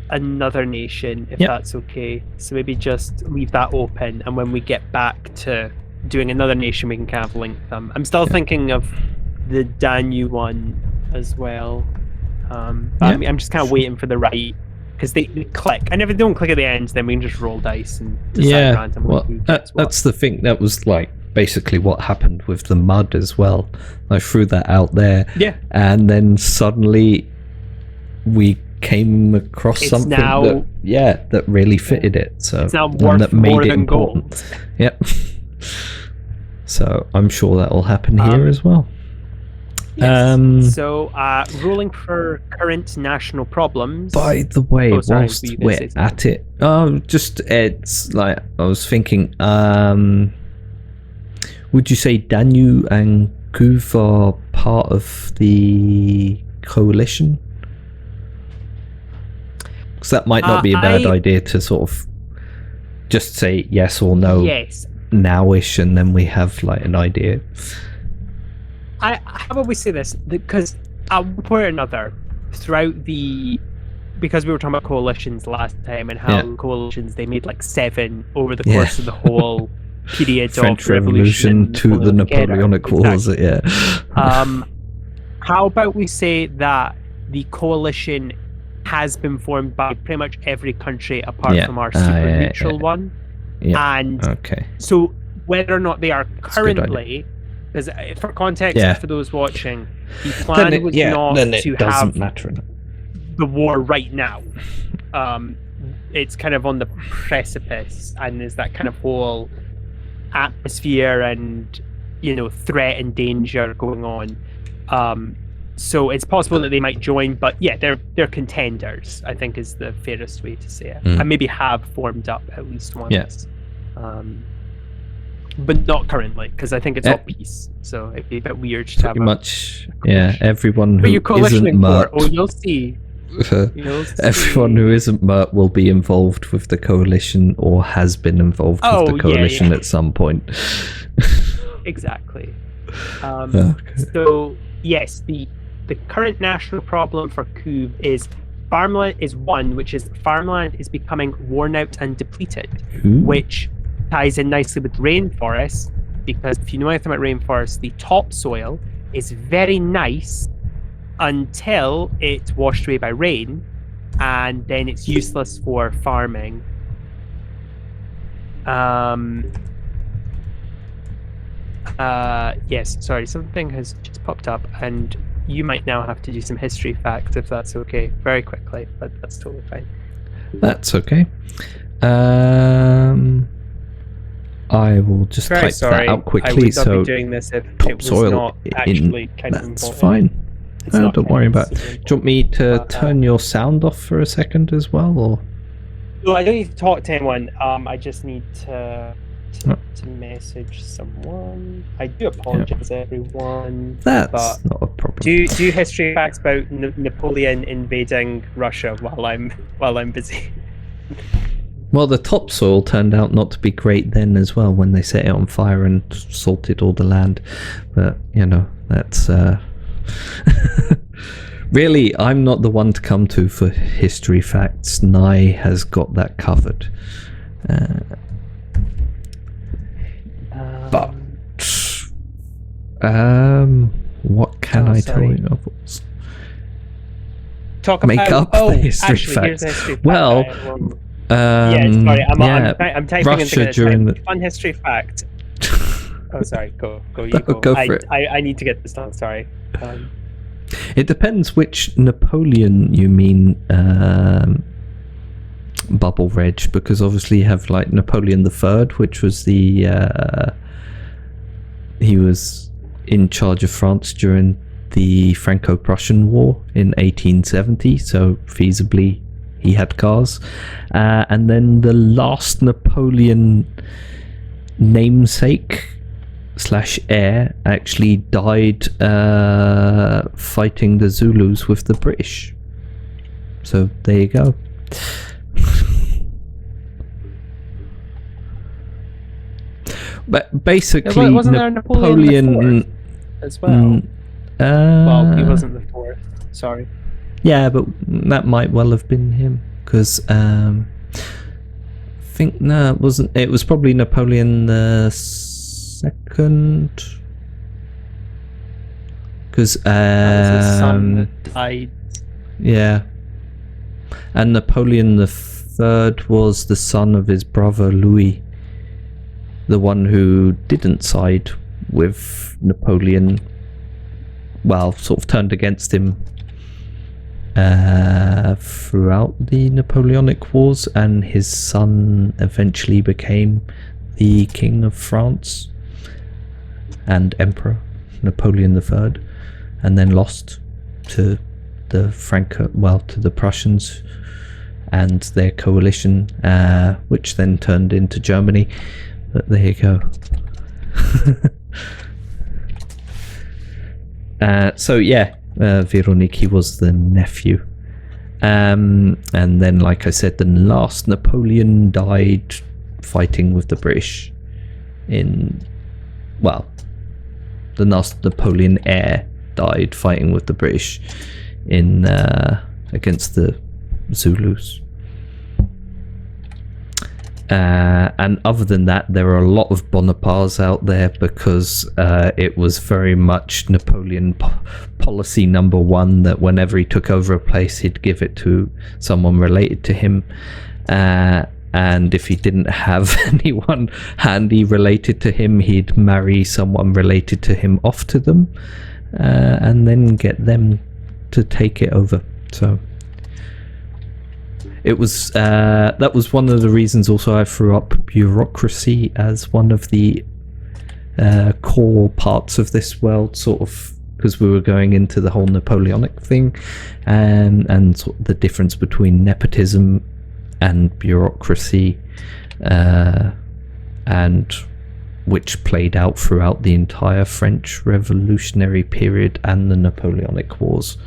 another nation, if that's okay. So maybe just leave that open, and when we get back to doing another nation, we can kind of link them. I'm still thinking of the Danu one as well. I'm just kind of waiting for the right. Because they click, and if they don't click at the end, then we can just roll dice and decide randomly. Well, that's the thing. That was like basically what happened with the mud as well. I threw that out there, and then suddenly we came across something that really fitted it. So it's now worth more than gold. Yep. So I'm sure that will happen here as well. Yes. So, rolling for current national problems. By the way, whilst we're at it, it's like I was thinking. Would you say Danu and Kuv are part of the coalition? Because that might not be a bad idea to sort of just say yes or no. Yes. Nowish, and then we have like an idea. How about we say this? Because at one point or another, because we were talking about coalitions last time, and how coalitions, they made like 7 over the course of the whole period French of Revolution to the Napoleonic Wars. Exactly. How about we say that the coalition has been formed by pretty much every country apart from our super neutral one? And so whether or not they are currently, because for context for those watching, the plan was not to have the war right now. It's kind of on the precipice, and there's that kind of whole atmosphere and threat and danger going on. So it's possible that they might join, but they're contenders, I think is the fairest way to say it. And maybe have formed up at least once. but not currently, because I think it's all peace. So it'd be a bit weird to pretty much. Yeah, everyone who isn't Mert. Oh, you'll see. Everyone who isn't Mert will be involved with the coalition or has been involved with the coalition at some point. Exactly. So yes, the current national problem for Cube is farmland is one, which is farmland is becoming worn out and depleted, which ties in nicely with rainforests, because if you know anything about rainforests, the topsoil is very nice until it's washed away by rain, and then it's useless for farming. Yes, sorry, something has just popped up, and you might now have to do some history facts if that's okay, very quickly, but that's totally fine. That's okay. I will just type that out quickly. I would not be doing this if it was not actually kind of important. That's fine. Don't worry about it. Do you want me to turn your sound off for a second as well, or? No, I don't need to talk to anyone. I just need to message someone. I do apologize, everyone. That's not a problem. Do history facts about Napoleon invading Russia while I'm busy. Well, the topsoil turned out not to be great then as well when they set it on fire and salted all the land. But that's really, I'm not the one to come to for history facts. Nye has got that covered. But what can I tell you? Make up history facts. Well, sorry, I'm typing Russia during the fun history fact. Oh, sorry. Go. You go. Go for it. I need to get this done. Sorry. It depends which Napoleon you mean. Bubble Reg, because obviously you have like Napoleon III, which was he was in charge of France during the Franco-Prussian War in 1870, so feasibly he had cars. And then the last Napoleon namesake / heir actually died fighting the Zulus with the British. So there you go. But basically, wasn't there Napoleon as well? Well, he wasn't the fourth. Sorry. Yeah, but that might well have been him, because it wasn't. It was probably Napoleon the second, because his son that died. Yeah, and Napoleon the third was the son of his brother Louis, the one who didn't side with Napoleon. Well, sort of turned against him throughout the Napoleonic Wars, and his son eventually became the King of France and Emperor, Napoleon III, and then lost to the to the Prussians and their coalition, which then turned into Germany. But there you go. So yeah, Veronique was the nephew, and then, like I said, the last Napoleon died fighting with the British the last Napoleon heir died fighting with the British in against the Zulus. And other than that, there are a lot of Bonapartes out there, because it was very much Napoleon policy number one that whenever he took over a place, he'd give it to someone related to him, and if he didn't have anyone handy related to him, he'd marry someone related to him off to them, and then get them to take it over. So it was that was one of the reasons also I threw up bureaucracy as one of the core parts of this world, sort of, because we were going into the whole Napoleonic thing, and sort of the difference between nepotism and bureaucracy, and which played out throughout the entire French Revolutionary period and the Napoleonic Wars,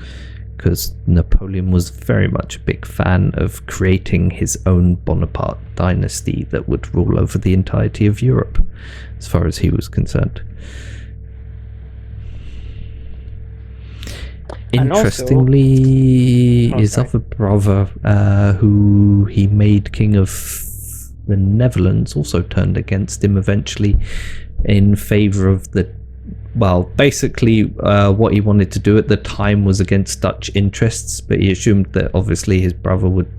because Napoleon was very much a big fan of creating his own Bonaparte dynasty that would rule over the entirety of Europe, as far as he was concerned. Interestingly, his other brother, who he made king of the Netherlands, also turned against him eventually in favor of the... Well, basically, what he wanted to do at the time was against Dutch interests, but he assumed that obviously his brother would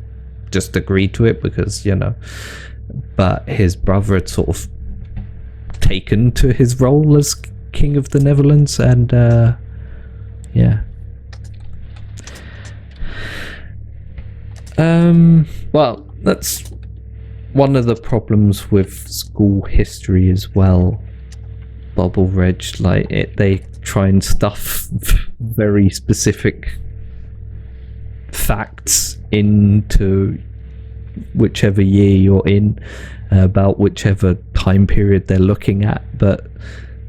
just agree to it because, but his brother had sort of taken to his role as king of the Netherlands, and well, that's one of the problems with school history as well. Bubble Reg, they try and stuff very specific facts into whichever year you're in, about whichever time period they're looking at, but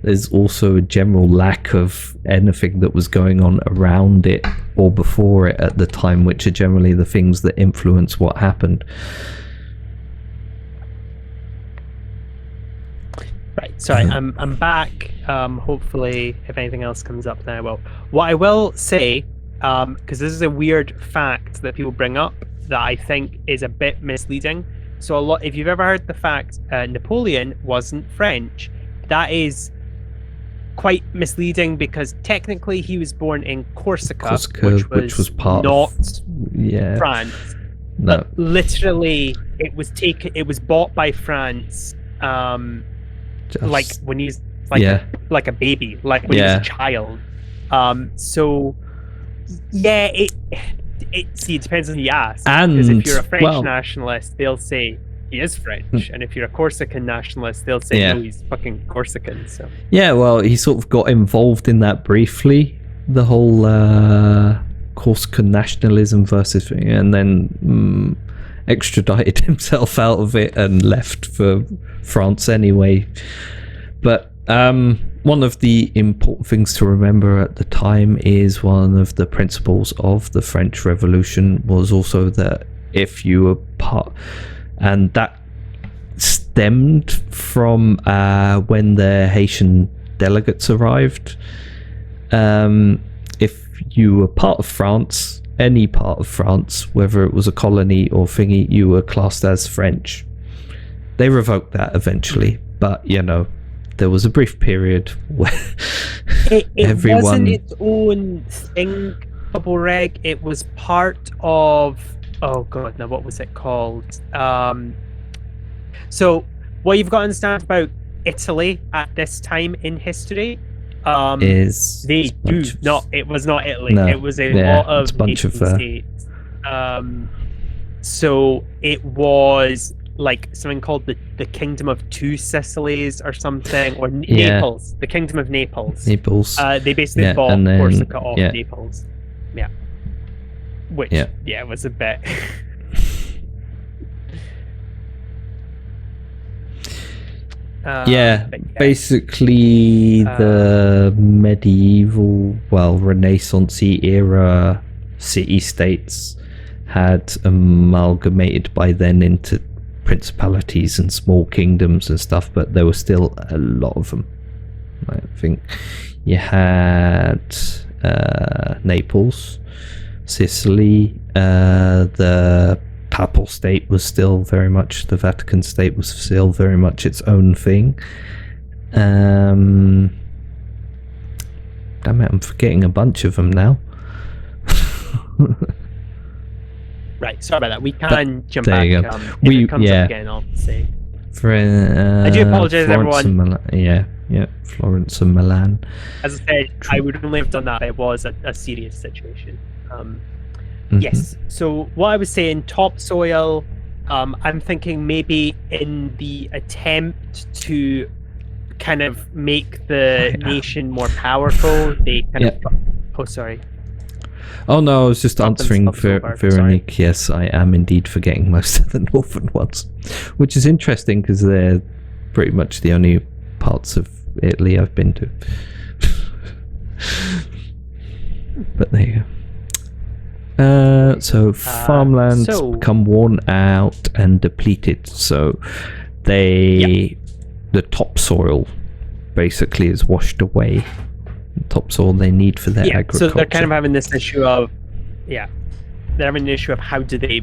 there's also a general lack of anything that was going on around it or before it at the time, which are generally the things that influence what happened. Right, sorry, I'm back. Hopefully, if anything else comes up, then I will. What I will say, because this is a weird fact that people bring up that I think is a bit misleading. So if you've ever heard the fact Napoleon wasn't French, that is quite misleading, because technically he was born in Corsica, which was part not of France. No. But literally, it was bought by France. Like when he's like a baby, like when he was a child. So it depends on who you ask. Because if you're a French nationalist, they'll say he is French, and if you're a Corsican nationalist, they'll say no, he's fucking Corsican. So well, he sort of got involved in that briefly, the whole Corsican nationalism versus thing, and then extradited himself out of it and left for France anyway. But one of the important things to remember at the time is one of the principles of the French Revolution was also that if you were part, and that stemmed from when the Haitian delegates arrived, if you were part of France, any part of France, whether it was a colony or thingy, you were classed as French. They revoked that eventually, but there was a brief period where it wasn't its own thing, Bubble Reg. It was part of, oh god, now what was it called? So what you've got to understand about Italy at this time in history is it was not Italy. No, it was a lot of states. So it was like something called the Kingdom of Two Sicilies or something, or Naples, the Kingdom of Naples. They basically bought Corsica off Naples. Yeah. Which was a bit. Basically the medieval, Renaissance-y era city-states had amalgamated by then into principalities and small kingdoms and stuff, but there were still a lot of them. I think you had Naples, Sicily, the Papal State was still very much, the Vatican State was still very much its own thing. Damn it, I'm forgetting a bunch of them now. Right, sorry about that. We can jump back. If it comes up again, I'll say. I do apologise, everyone. Florence and Milan. As I said, I would only have done that if it was a serious situation. Yes, so what I was saying, topsoil, I'm thinking maybe in the attempt to kind of make the nation more powerful, they kind of... Oh, sorry. Oh no, I was just answering Veronique. Yes, I am indeed forgetting most of the northern ones, which is interesting because they're pretty much the only parts of Italy I've been to. But there you go. So farmlands become worn out and depleted. So the topsoil basically is washed away. The topsoil they need for their agriculture. So they're kind of having this issue of, they're having an issue of how do they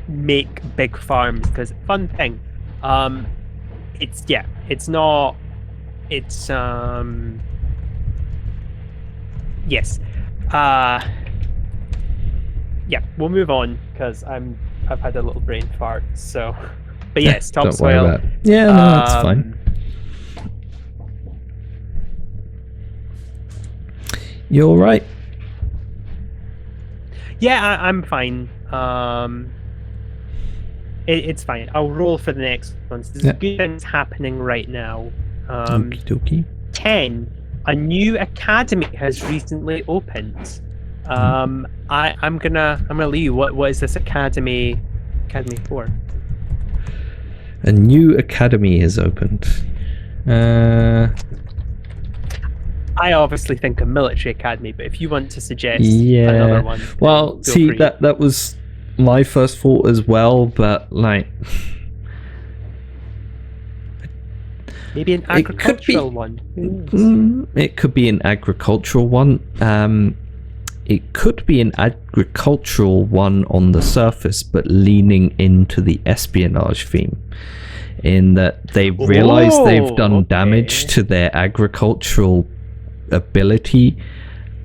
make big farms? Because fun thing, we'll move on because I've had a little brain fart. So, but yes, topsoil. Yeah, no, that's fine. You all right? Yeah, I'm fine. It's fine. I'll roll for the next one. So there's good things happening right now. Okie dokie. 10. A new academy has recently opened. I'm gonna leave you. What is this academy for? A new academy has opened. I obviously think a military academy, but if you want to suggest another one, well, see, that was my first thought as well, but like maybe an agricultural one. It could be an agricultural one. It could be an agricultural one on the surface, but leaning into the espionage theme, in that they realize they've done damage to their agricultural ability,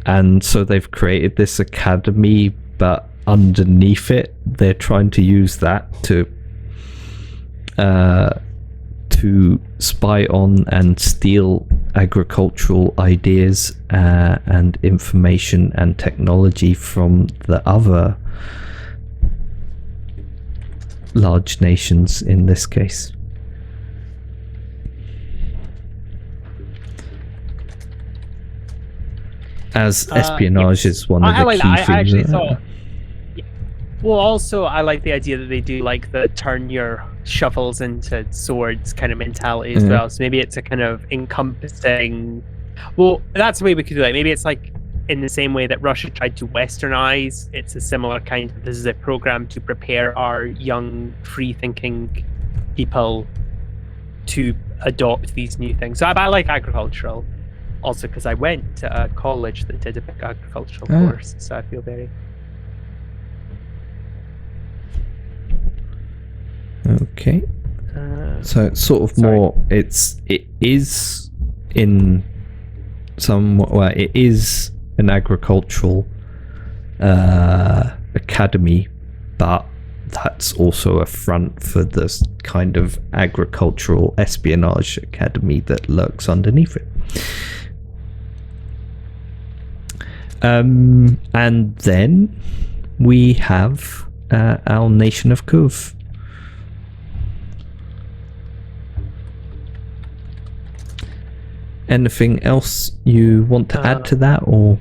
and so they've created this academy, but underneath it they're trying to use that to spy on and steal agricultural ideas and information and technology from the other large nations in this case. As espionage is one of the key things. I actually thought. Well, also I like the idea that they do like the turn your shovels into swords kind of mentality as well. So maybe it's a kind of encompassing. Well, that's the way we could do it. Maybe it's like in the same way that Russia tried to westernize. It's a similar kind of. This is a program to prepare our young, free-thinking people to adopt these new things. So I like agricultural. Also, because I went to a college that did a big agricultural course, so I feel very. Okay. So it's sort of more. It is in some. Well, it is an agricultural academy, but that's also a front for this kind of agricultural espionage academy that lurks underneath it. And then we have our nation of Kuv. Anything else you want to add to that, or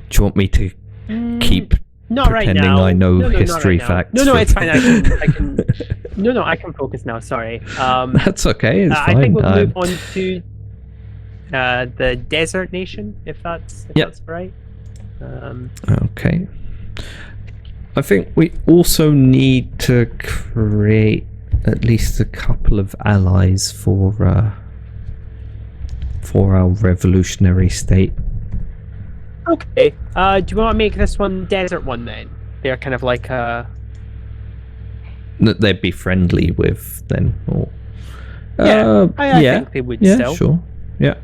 do you want me to keep pretending I know history facts? No, it's fine. I can. No, I can focus now. Sorry. That's okay. It's fine. I think we'll move on to the desert nation, if that's right. Okay. I think we also need to create at least a couple of allies for our revolutionary state. Okay. Do you want to make this one desert one then? They're kind of like that they'd be friendly with then, or I think they would still. Yeah, sure. Yeah.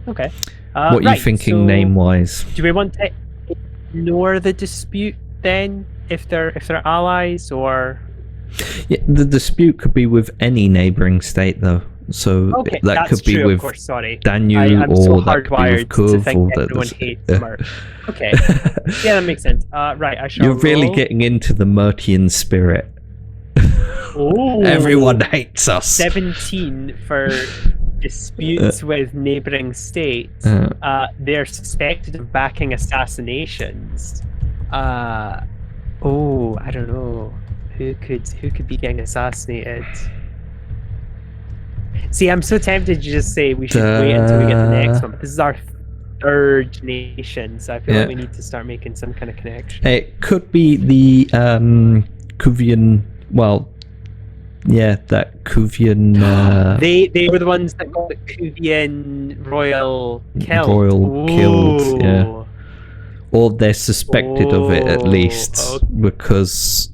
Okay. What are you thinking name-wise? Do we want to ignore the dispute then, if they're allies, or? Yeah, the dispute could be with any neighbouring state, though. So that could be with Danube, I'm or so that could be with Kuv, to think everyone hates Mert. Okay. Yeah, that makes sense. Right, I shall. You're really getting into the Mertian spirit. Oh. Everyone hates us. 17 for disputes with neighbouring states. They're suspected of backing assassinations. I don't know. Who could be getting assassinated? See, I'm so tempted to just say we should wait until we get the next one. But this is our third nation, so I feel like we need to start making some kind of connection. It could be the Kuvian. Well, yeah, that Kuvian. They were the ones that got the Kuvian royal killed. Killed, yeah. Or they're suspected of it at least, because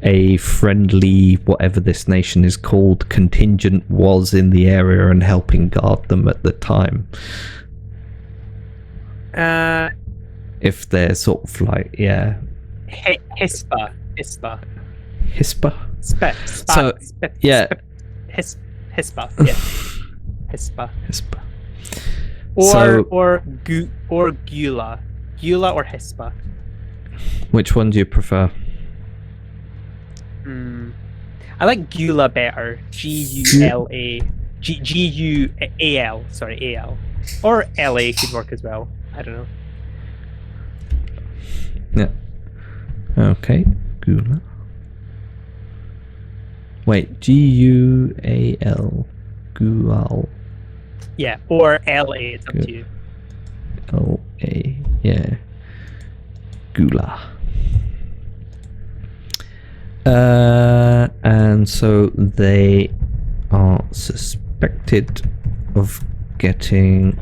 a friendly, whatever this nation is called, contingent was in the area and helping guard them at the time. If they're sort of like, yeah. Hispa. Hispa? Hispa, yeah. Hispa. Or Gula. Gula or Hispa. Which one do you prefer? I like Gula better. G-U-L-A. G-U-A-L. Sorry, A-L. Or L-A could work as well. I don't know. Yeah. Okay. Gula. Wait, G-U-A-L. Gual. Yeah, or L-A. It's up to you. L-A. Yeah. Gula. And so they are suspected of getting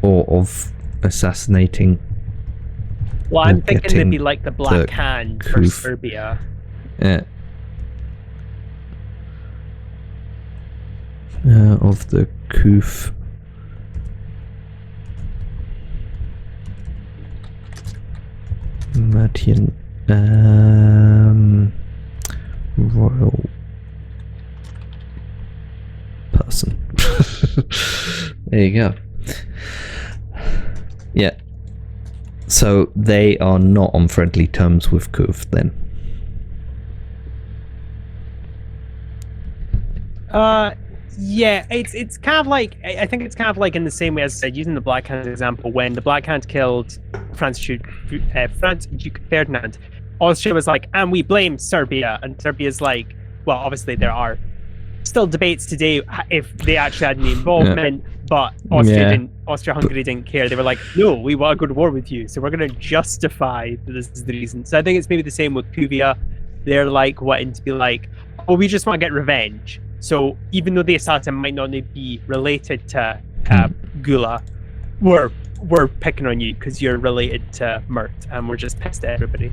or of assassinating. Well, I'm thinking they'd be like the Black Hand for Serbia. Yeah. Of the Kuf. Matian. Royal person. There you go. Yeah. So they are not on friendly terms with Kuf then. Yeah, it's kind of like, I think it's kind of like in the same way as I said, using the Black Hand example, when the Black Hand killed Franz Duke Ferdinand, Austria was like, and we blame Serbia, and Serbia's like, well, obviously there are still debates today if they actually had any involvement, but Austria-Hungary didn't care. They were like, no, we want to go to war with you, so we're going to justify this is the reason. So I think it's maybe the same with Kuvia. They're like wanting to be like, oh, we just want to get revenge. So even though the assassin might not be related to Gula, we're picking on you because you're related to Mert, and we're just pissed at everybody.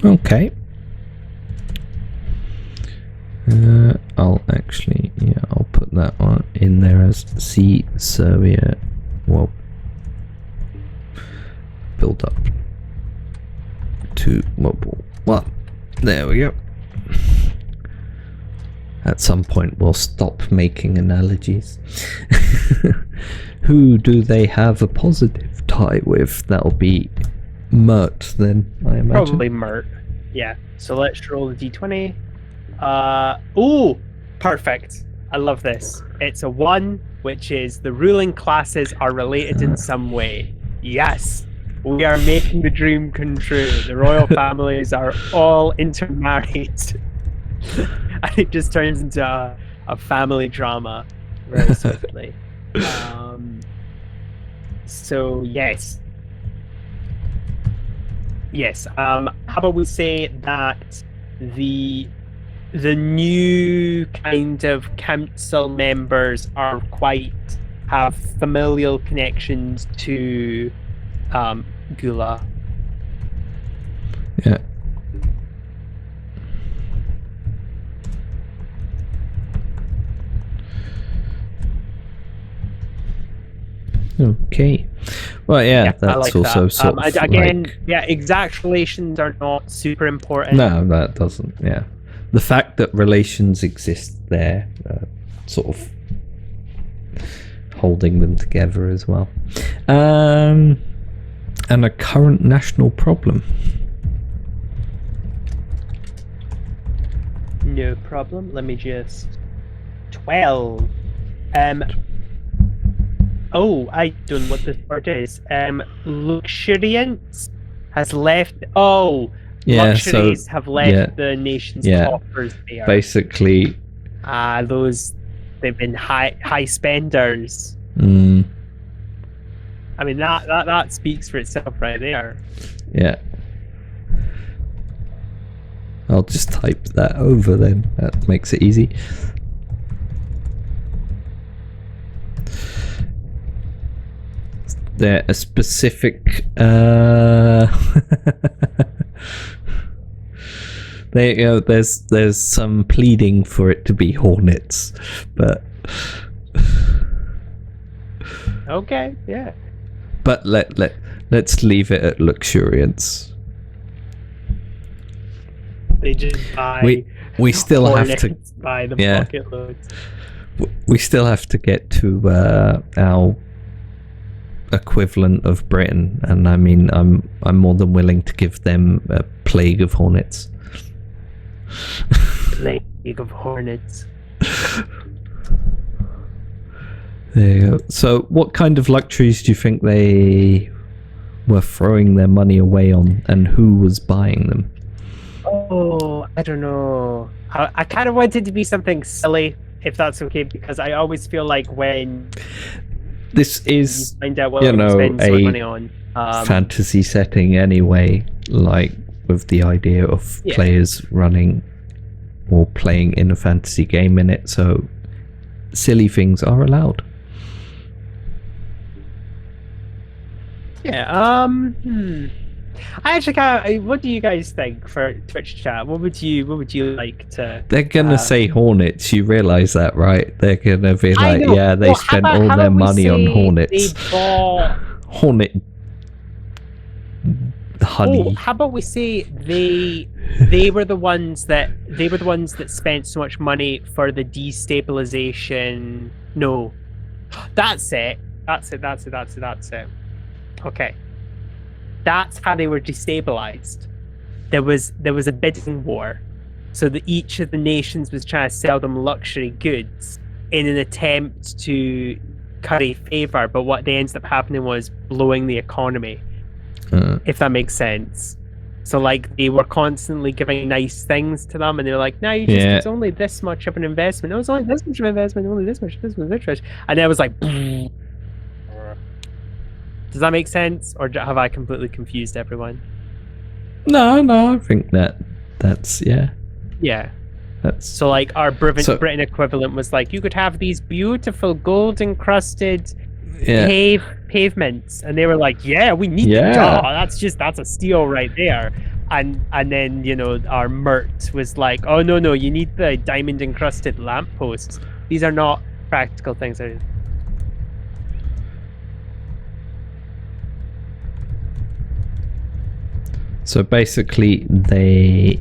Okay. I'll put that one in there as C Serbia. Well, build up to mobile. Well, there we go. At some point we'll stop making analogies. Who do they have a positive tie with? That'll be Mert then, I imagine. Probably Mert. Yeah. So let's roll the d20. Oh, perfect. I love this. It's a 1, which is the ruling classes are related in some way. Yes. We are making the dream come true. The royal families are all intermarried. And it just turns into a family drama very swiftly. So, yes. Yes. How about we say that the new kind of council members have familial connections to Gula. Yeah. Okay. Well, yeah, that's like also that. sort of again, like... yeah, exact relations are not super important. No, that doesn't. Yeah, the fact that relations exist there, sort of holding them together as well. And a current national problem. No problem. Let me just 12. Oh, I don't know what this word is. Luxuriance has left. Oh, luxuries have left the nation's coffers bare. Basically, they've been high spenders. I mean, that speaks for itself right there. Yeah. I'll just type that over then. That makes it easy. There a specific there you go, there's some pleading for it to be hornets, but okay, yeah. But let's leave it at luxuriance. They just buy. We still have to buy the bucket loads. We still have to get to our equivalent of Britain, and I mean, I'm more than willing to give them a plague of hornets. Plague of hornets. There you go. So, what kind of luxuries do you think they were throwing their money away on, and who was buying them? Oh, I don't know. I kind of want it to be something silly, if that's okay, because I always feel like when this is, find out what spend money on, fantasy setting anyway, like with the idea of players running or playing in a fantasy game in it, so silly things are allowed. Yeah. I actually can't. What do you guys think for Twitch chat? What would you like to? They're gonna say hornets. You realize that, right? They're gonna be like, yeah, they spent all their money on hornets. They bought hornet honey. Oh, how about we say they were the ones that spent so much money for the destabilization. No, that's it. Okay. That's how they were destabilized. There was a bidding war, so that each of the nations was trying to sell them luxury goods in an attempt to curry favor. But what they ended up happening was blowing the economy, if that makes sense. So like they were constantly giving nice things to them, and they were like, "No, it's only this much of an investment. No, it's only this much of an investment. Only this much. This much." And then it was like. Does that make sense, or have I completely confused everyone? No, I think that's yeah. That's so like our Britain equivalent was like, you could have these beautiful gold encrusted pavements, and they were like, yeah, we need them. Oh, that's a steal right there. And then our Mert was like, oh no, you need the diamond encrusted lampposts. These are not practical things. So basically, they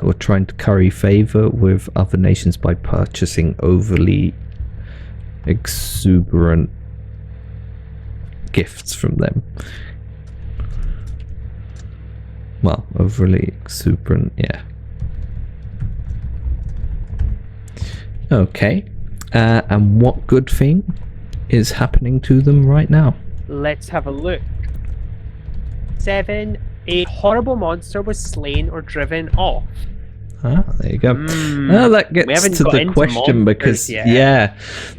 were trying to curry favor with other nations by purchasing overly exuberant gifts from them. Well, overly exuberant, yeah. Okay. And what good thing is happening to them right now? Let's have a look. 7. A horrible monster was slain or driven off. Ah, there you go. That gets to the question because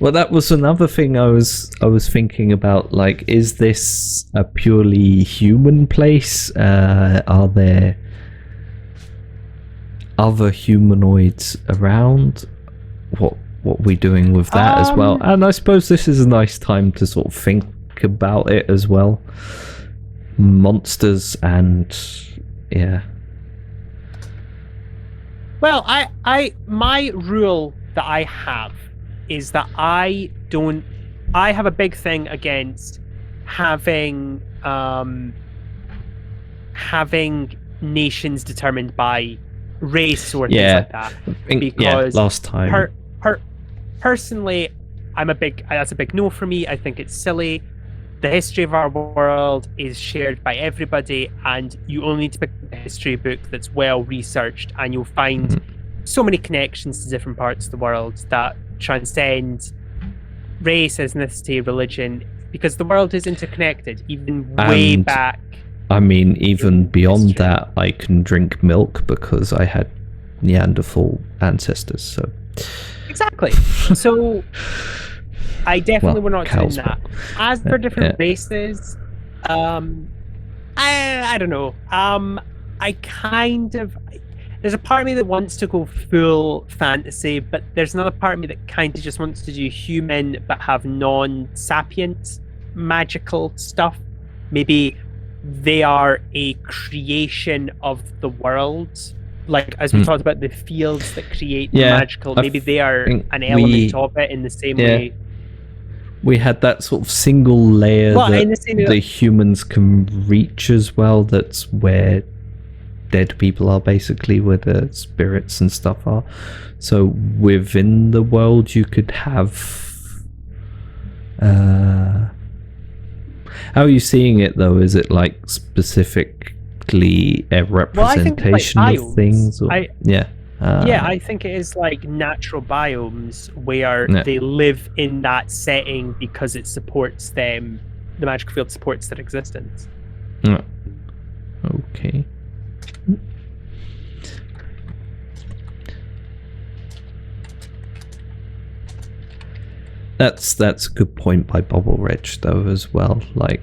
well, that was another thing I was thinking about. Like, is this a purely human place? Are there other humanoids around? What are we doing with that as well? And I suppose this is a nice time to sort of think about it as well. Monsters and well, my rule that I have is that I have a big thing against having nations determined by race or things like that. Because last time personally, that's a big no for me. I think it's silly. The history of our world is shared by everybody, and you only need to pick a history book that's well researched, and you'll find so many connections to different parts of the world that transcend race, ethnicity, religion, because the world is interconnected, even way back I mean, even beyond that, I can drink milk because I had Neanderthal ancestors. So exactly. So I definitely were not doing that. As for different races, I don't know. I kind of. There's a part of me that wants to go full fantasy, but there's another part of me that kind of just wants to do human but have non-sapient magical stuff. Maybe they are a creation of the world, like as we talked about the fields that create the magical. Maybe they are an element of it in the same way. We had that sort of single layer that the humans can reach as well. That's where dead people are, basically, where the spirits and stuff are. So within the world you could have how are you seeing it though? Is it like specifically a representation of things? Or, I think it is like natural biomes where they live in that setting because it supports them. The magical field supports their existence. Okay. That's a good point by Bobble Rich though as well. Like,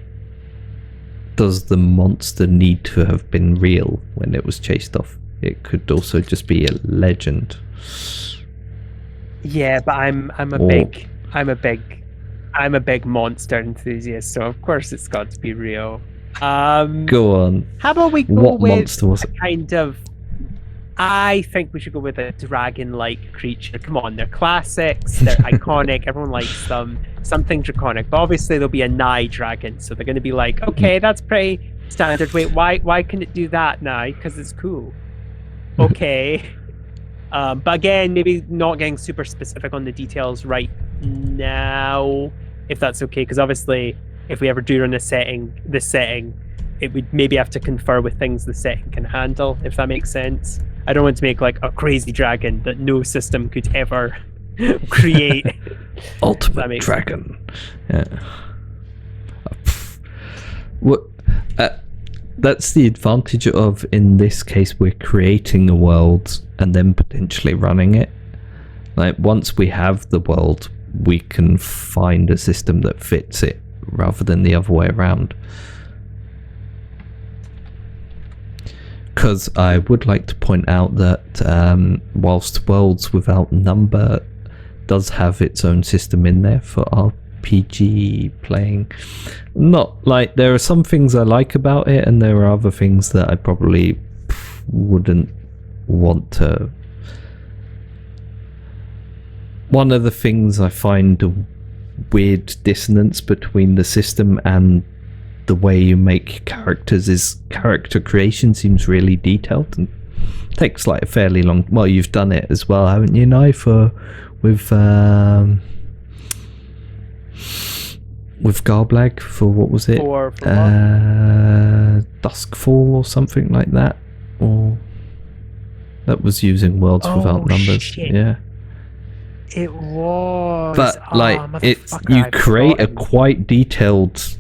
does the monster need to have been real when it was chased off? It could also just be a legend. Yeah, but I'm a big monster enthusiast, so of course it's got to be real. Go on. How about we go what with monster was it? Kind of. I think we should go with a dragon-like creature. Come on, they're classics, they're iconic, everyone likes them. Something draconic, but obviously there'll be a Nye dragon, so they're going to be like, okay, that's pretty standard. Wait, why can it do that now? Because it's cool. Okay. But again, maybe not getting super specific on the details right now, if that's okay, because obviously if we ever do run this setting, it would maybe have to confer with things the setting can handle, if that makes sense. I don't want to make like a crazy dragon that no system could ever create. Ultimate dragon. Yeah. What? That's the advantage of, in this case, we're creating a world and then potentially running it. Like, once we have the world, we can find a system that fits it rather than the other way around. Because I would like to point out that whilst Worlds Without Number does have its own system in there for RPG playing, not like, there are some things I like about it and there are other things that I probably wouldn't want to. One of the things I find a weird dissonance between the system and the way you make characters is character creation seems really detailed and takes like a fairly long. Well, you've done it as well, haven't you, Nye? With Garblag for what was it? For Duskfall or something like that, or that was using Worlds Without Numbers. Shit. Yeah. It was. But like you create a quite detailed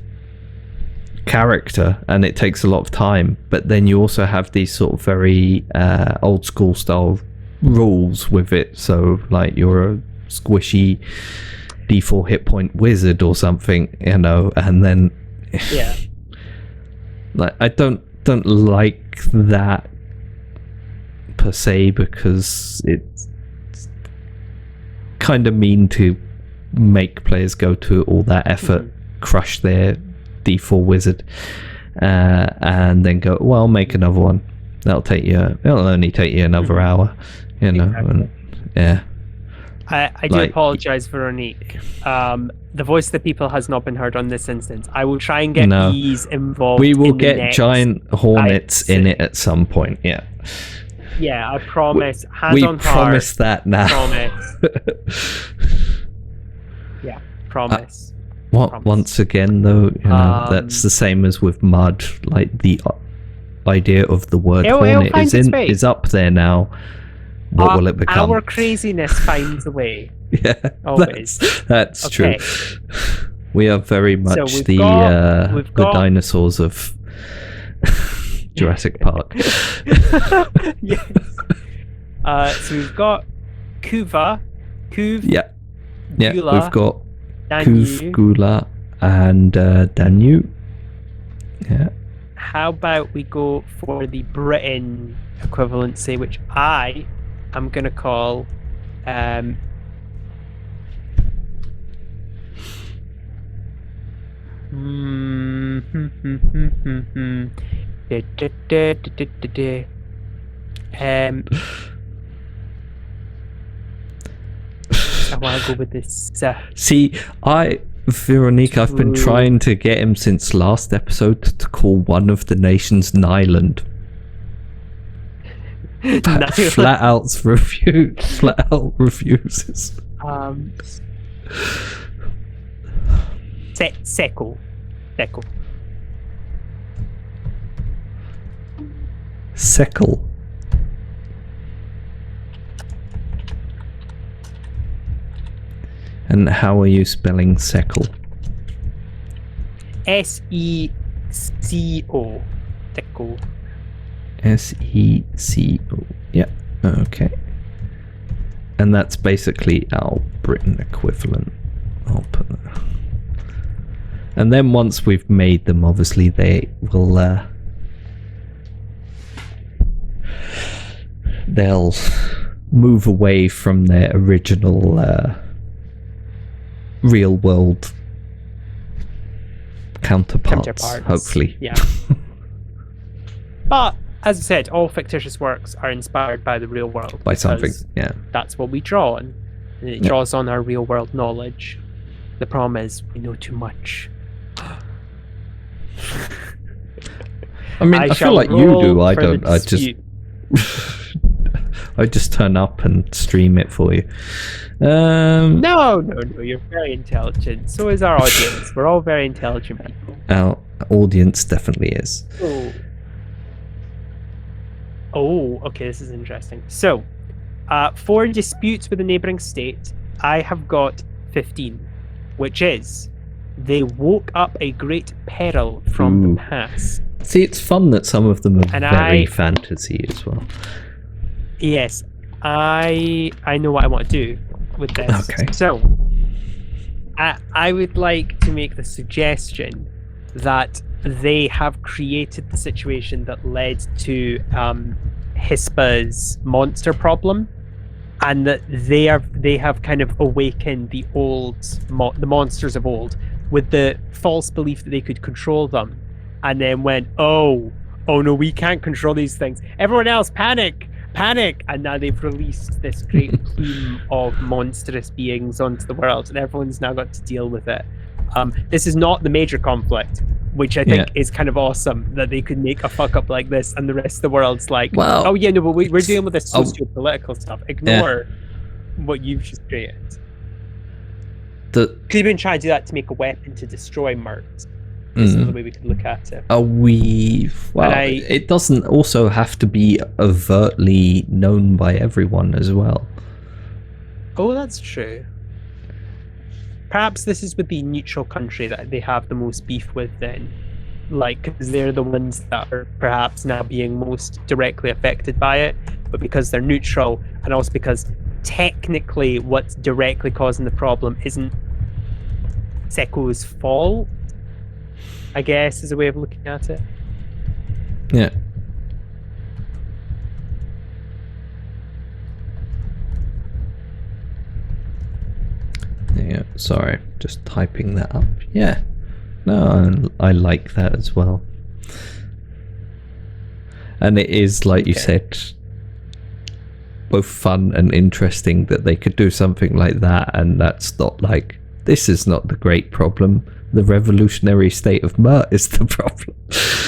character and it takes a lot of time, but then you also have these sort of very old school style rules with it. So like you're a squishy D4 hit point wizard or something, you know, and then like I don't like that per se, because it's kind of mean to make players go to all that effort, crush their D4 wizard, and then go, well, make another one. It'll only take you another hour, you know. Exactly. And, I do apologize, Veronique. The voice of the people has not been heard on this instance. I will try and get these involved. We will get giant hornets in it at some point. Yeah. Yeah, I promise. We promise that now. Promise. Yeah, promise. Once again, though, you know, that's the same as with mud. Like the idea of the word hornet is up there now. What will it become? Our craziness finds a way. Yeah, always. That's true. We are very much the dinosaurs of Jurassic Park. Yes. So we've got Kuva, Yeah, Gula, we've got Danube. Kuv, Gula, and Danube. Yeah. How about we go for the Britain equivalency, which I am going to call I want to go with this. See, Veronique, I've been trying to get him since last episode to call one of the nations Nyland. Flat out refuses. Seco. Seckle. And how are you spelling Seckle? S-E-C-O. Seco. S-E-C-O. Yeah, okay. And that's basically our Britain equivalent. I'll put that. And then once we've made them, obviously they will they'll move away from their original real world counterparts, hopefully. Yeah. But as I said, all fictitious works are inspired by the real world. By something, yeah. That's what we draw on. And it draws on our real world knowledge. The problem is we know too much. I mean, I feel like you do. I don't. I just turn up and stream it for you. No. You're very intelligent. So is our audience. We're all very intelligent people. Our audience definitely is. Oh, okay. This is interesting. So, for disputes with a neighbouring state, I have got 15, which is they woke up a great peril from the past. See, it's fun that some of them are very fantasy as well. Yes, I know what I want to do with this. Okay. So, I would like to make the suggestion that they have created the situation that led to Hispa's monster problem, and that they have kind of awakened the the monsters of old with the false belief that they could control them, and then went, oh no, we can't control these things. Everyone else, panic! And now they've released this great plume of monstrous beings onto the world, and everyone's now got to deal with it. This is not the major conflict, which I think is kind of awesome, that they could make a fuck up like this and the rest of the world's like, well, oh yeah, no, but we're dealing with this socio-political stuff. Ignore what you've just created. They've been trying to do that to make a weapon to destroy Mert. This is another way we could look at it. It doesn't also have to be overtly known by everyone as well. Oh, that's true. Perhaps this is with the neutral country that they have the most beef with then. Like, because they're the ones that are perhaps now being most directly affected by it, but because they're neutral, and also because technically what's directly causing the problem isn't Seko's fault, I guess, is a way of looking at it. Yeah. Yeah, sorry, just typing that up. Yeah. No, I like that as well. And it is, like you said, both fun and interesting that they could do something like that, and that's not like, this is not the great problem. The Revolutionary State of Mert is the problem.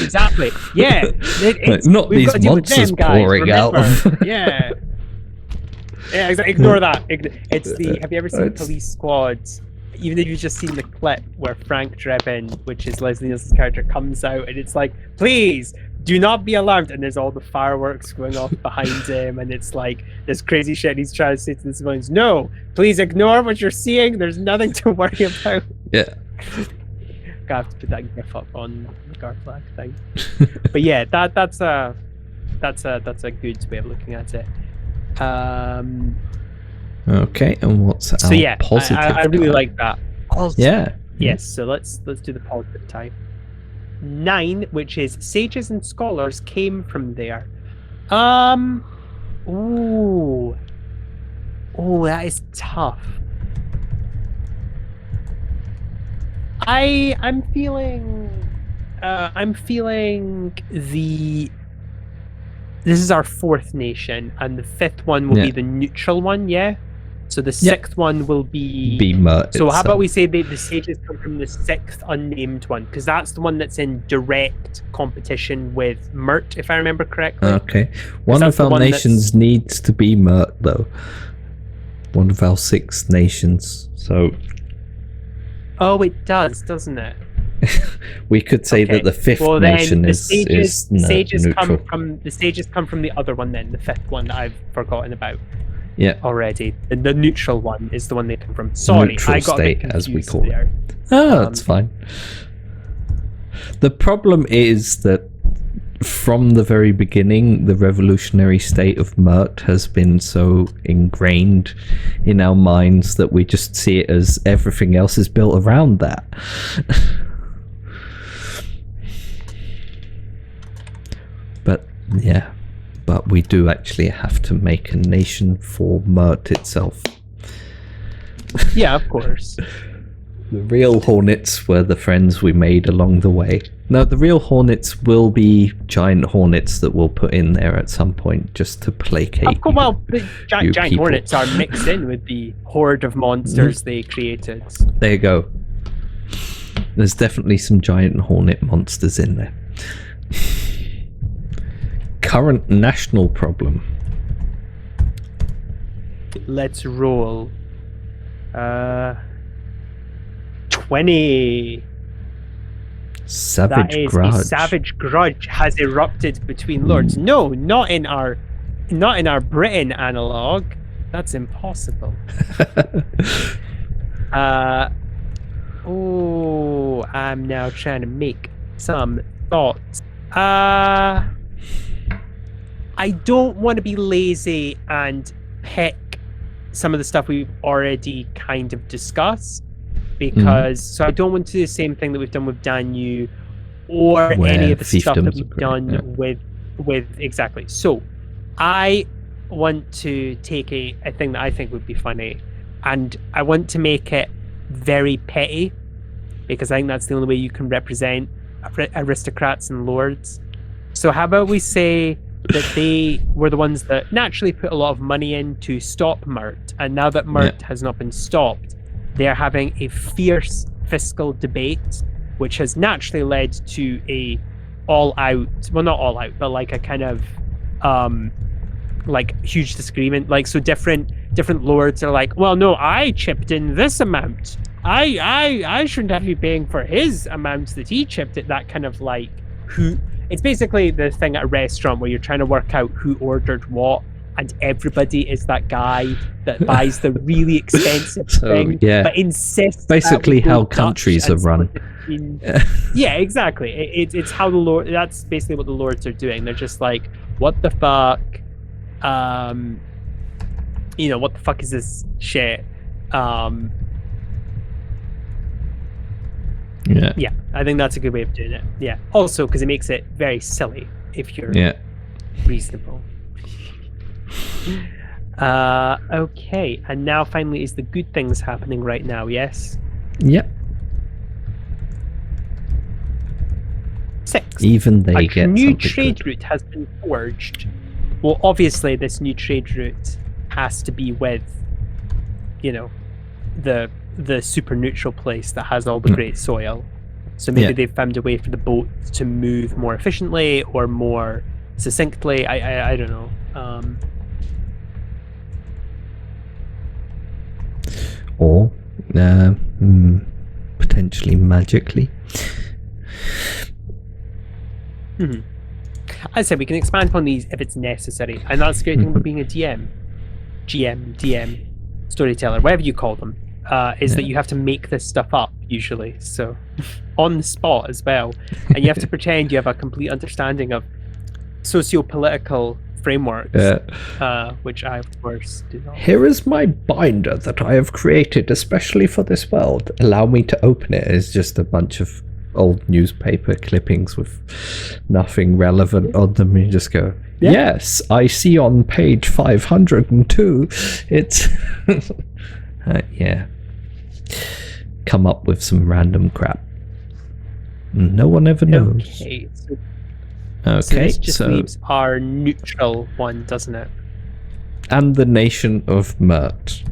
Exactly. Yeah. Not these monsters pouring out. Yeah. Yeah, exactly. Ignore that. It's the. Have you ever seen Police Squad? Even if you've just seen the clip where Frank Drebin, which is Leslie Nielsen's character, comes out and it's like, please do not be alarmed, and there's all the fireworks going off behind him, and it's like this crazy shit. And he's trying to say to the civilians, "No, please ignore what you're seeing. There's nothing to worry about." Yeah. gonna have to put that GIF up on the Garblag thing. But yeah, that's a good way of looking at it. Okay, and what's our positive? I really like that. Yeah. Yes. So let's do the positive type. 9, which is sages and scholars, came from there. Ooh, that is tough. I'm feeling this is our 4th nation, and the 5th one will be the neutral one, yeah? So the 6th one will be Mert. So how about we say the sages come from the 6th unnamed one, because that's the one that's in direct competition with Mert, if I remember correctly. Okay. One of our nations needs to be Mert, though. One of our 6 nations. So. Oh, it does, doesn't it? We could say that the 5th nation is neutral. The sages come from the other one then, the 5th one that I've forgotten about. Yeah. Already. The neutral one is the one they come from. Sorry, neutral I got state, a bit as we confused call there. it. Oh, that's fine. The problem is that from the very beginning, the revolutionary state of Mert has been so ingrained in our minds that we just see it as everything else is built around that. But yeah, but we do actually have to make a nation for Mert itself. Yeah, of course. The real Hornets were the friends we made along the way. No, the real Hornets will be giant Hornets that we'll put in there at some point just to placate. Well, the giant Hornets are mixed in with the horde of monsters they created. There you go. There's definitely some giant Hornet monsters in there. Current national problem. Let's roll. 20. Savage grudge. A savage grudge has erupted between lords. No, not in our Britain analog. That's impossible. I'm now trying to make some thoughts. I don't want to be lazy and pick some of the stuff we've already kind of discussed, because so I don't want to do the same thing that we've done with Danu or any of the stuff that we've done with exactly. So I want to take a thing that I think would be funny, and I want to make it very petty, because I think that's the only way you can represent aristocrats and lords. So how about we say that they were the ones that naturally put a lot of money in to stop Mert, and now that Mert has not been stopped, they're having a fierce fiscal debate, which has naturally led to a all-out, well, not all-out, but like a kind of like huge disagreement. Like, so different lords are like, well, no, I chipped in this amount. I shouldn't have to be paying for his amounts that he chipped it. That kind of like who. It's basically the thing at a restaurant where you're trying to work out who ordered what, and everybody is that guy that buys the really expensive thing, but insists. Basically, how countries are run. Yeah, exactly. It's how the lord. That's basically what the lords are doing. They're just like, what the fuck, what the fuck is this shit? Yeah, I think that's a good way of doing it. Yeah. Also, because it makes it very silly if you're reasonable. Okay, and now finally is the good things happening right now, yes? Yep. 6. Even they get a new something trade good. route has been forged. Well, obviously, this new trade route has to be with, the super neutral place that has all the great soil. So maybe they've found a way for the boat to move more efficiently or more succinctly. I don't know. Or potentially magically. I said we can expand upon these if it's necessary, and that's the great thing about being a DM, GM, DM, storyteller, whatever you call them. is that you have to make this stuff up usually, so on the spot as well, and you have to pretend you have a complete understanding of socio-political frameworks, which I of course do not. Here is my binder that I have created especially for this world. Allow me to open it. It's just a bunch of old newspaper clippings with nothing relevant on them. You just go, yes, I see on page 502 it's come up with some random crap. No one ever knows. So this just leaves our neutral one, doesn't it? And the nation of Mert.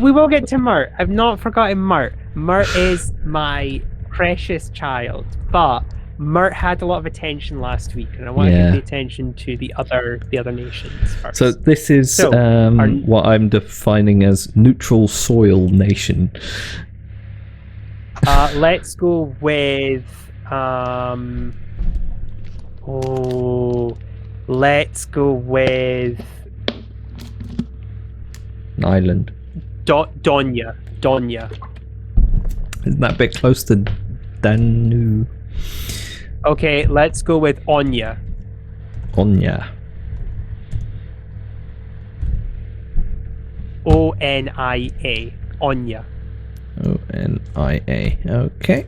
We will get to Mert. I've not forgotten Mert. Mert is my precious child, but Mert had a lot of attention last week, and I want to give the attention to the other nations first. So this is what I'm defining as neutral soil nation. Let's go with let's go with an island. Donya. Isn't that a bit close to Danu? Okay, let's go with Onya. Onya. O-N-I-A. Onya. O-N-I-A. Okay.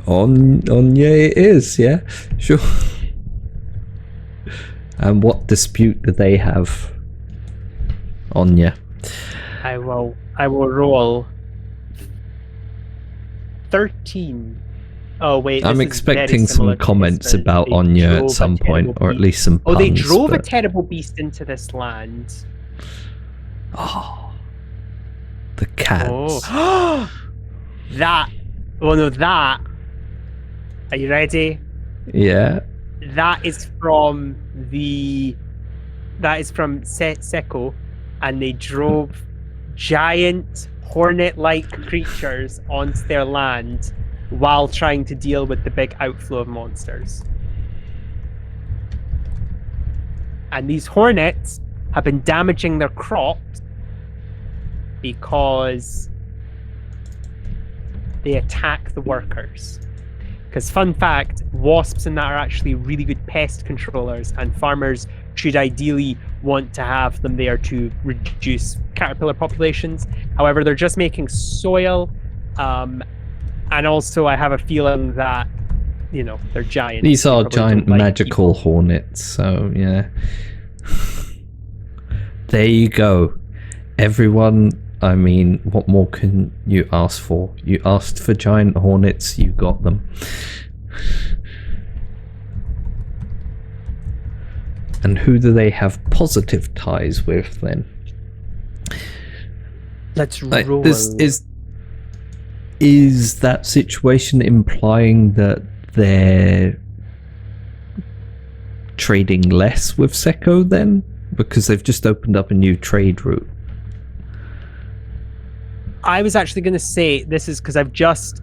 Onya it is, yeah? Sure. And what dispute do they have? Onya. I will roll 13. Oh wait, I'm expecting some comments about Onya at some point, or at least some puns. Oh, they drove a terrible beast into this land. Oh, the cats. Oh, that. Oh no, that. Are you ready? Yeah. That is from Seko, and they drove giant hornet-like creatures onto their land while trying to deal with the big outflow of monsters. And these hornets have been damaging their crops because they attack the workers. Because fun fact, wasps and that are actually really good pest controllers, and farmers should ideally want to have them there to reduce caterpillar populations. However, they're just making soil, and also I have a feeling that, you know, they're giant. These are giant magical hornets, so yeah. There you go. Everyone, I mean, what more can you ask for? You asked for giant hornets, you got them. And who do they have positive ties with then? Let's roll. Is that situation implying that they're trading less with Seko then? Because they've just opened up a new trade route. I was actually going to say this is because I've just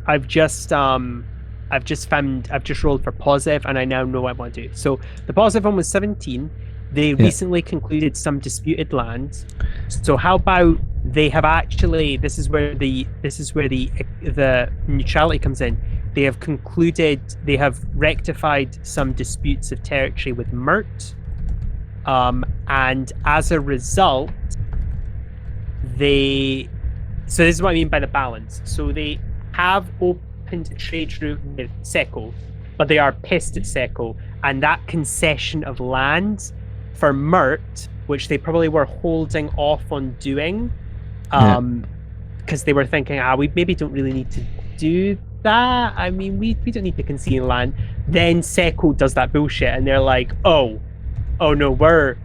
rolled for positive, and I now know what I want to do. So the positive one was 17. They recently concluded some disputed lands. So how about they have actually? This is where the neutrality comes in. They have concluded. They have rectified some disputes of territory with Mert, and as a result, they. So this is what I mean by the balance. So they have opened a trade route with Seko, but they are pissed at Seko, and that concession of land for Mert, which they probably were holding off on doing, because they were thinking, we maybe don't really need to do that. I mean, we don't need to concede land. Then Seko does that bullshit, and they're like, oh no, we're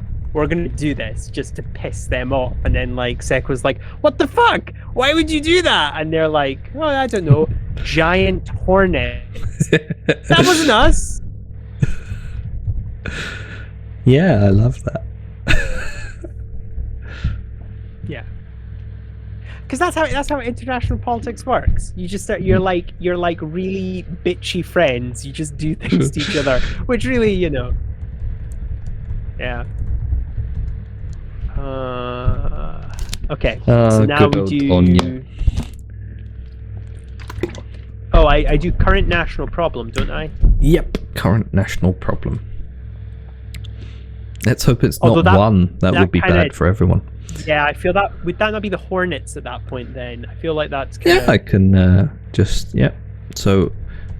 gonna do this just to piss them off. And then like Seko's like, what the fuck? Why would you do that? And they're like, oh, I don't know, giant hornet. That wasn't us. Yeah, I love that. Yeah, because that's how international politics works. You just you're like really bitchy friends. You just do things to each other, which really, you know. Yeah. Okay. So now we do. Anya. Oh, I do current national problem, don't I? Yep, current national problem. Let's hope it's not one. That would be bad for everyone. Yeah, I feel that. Would that not be the Hornets at that point then? I feel like that's kind of... I can just... Yeah. So,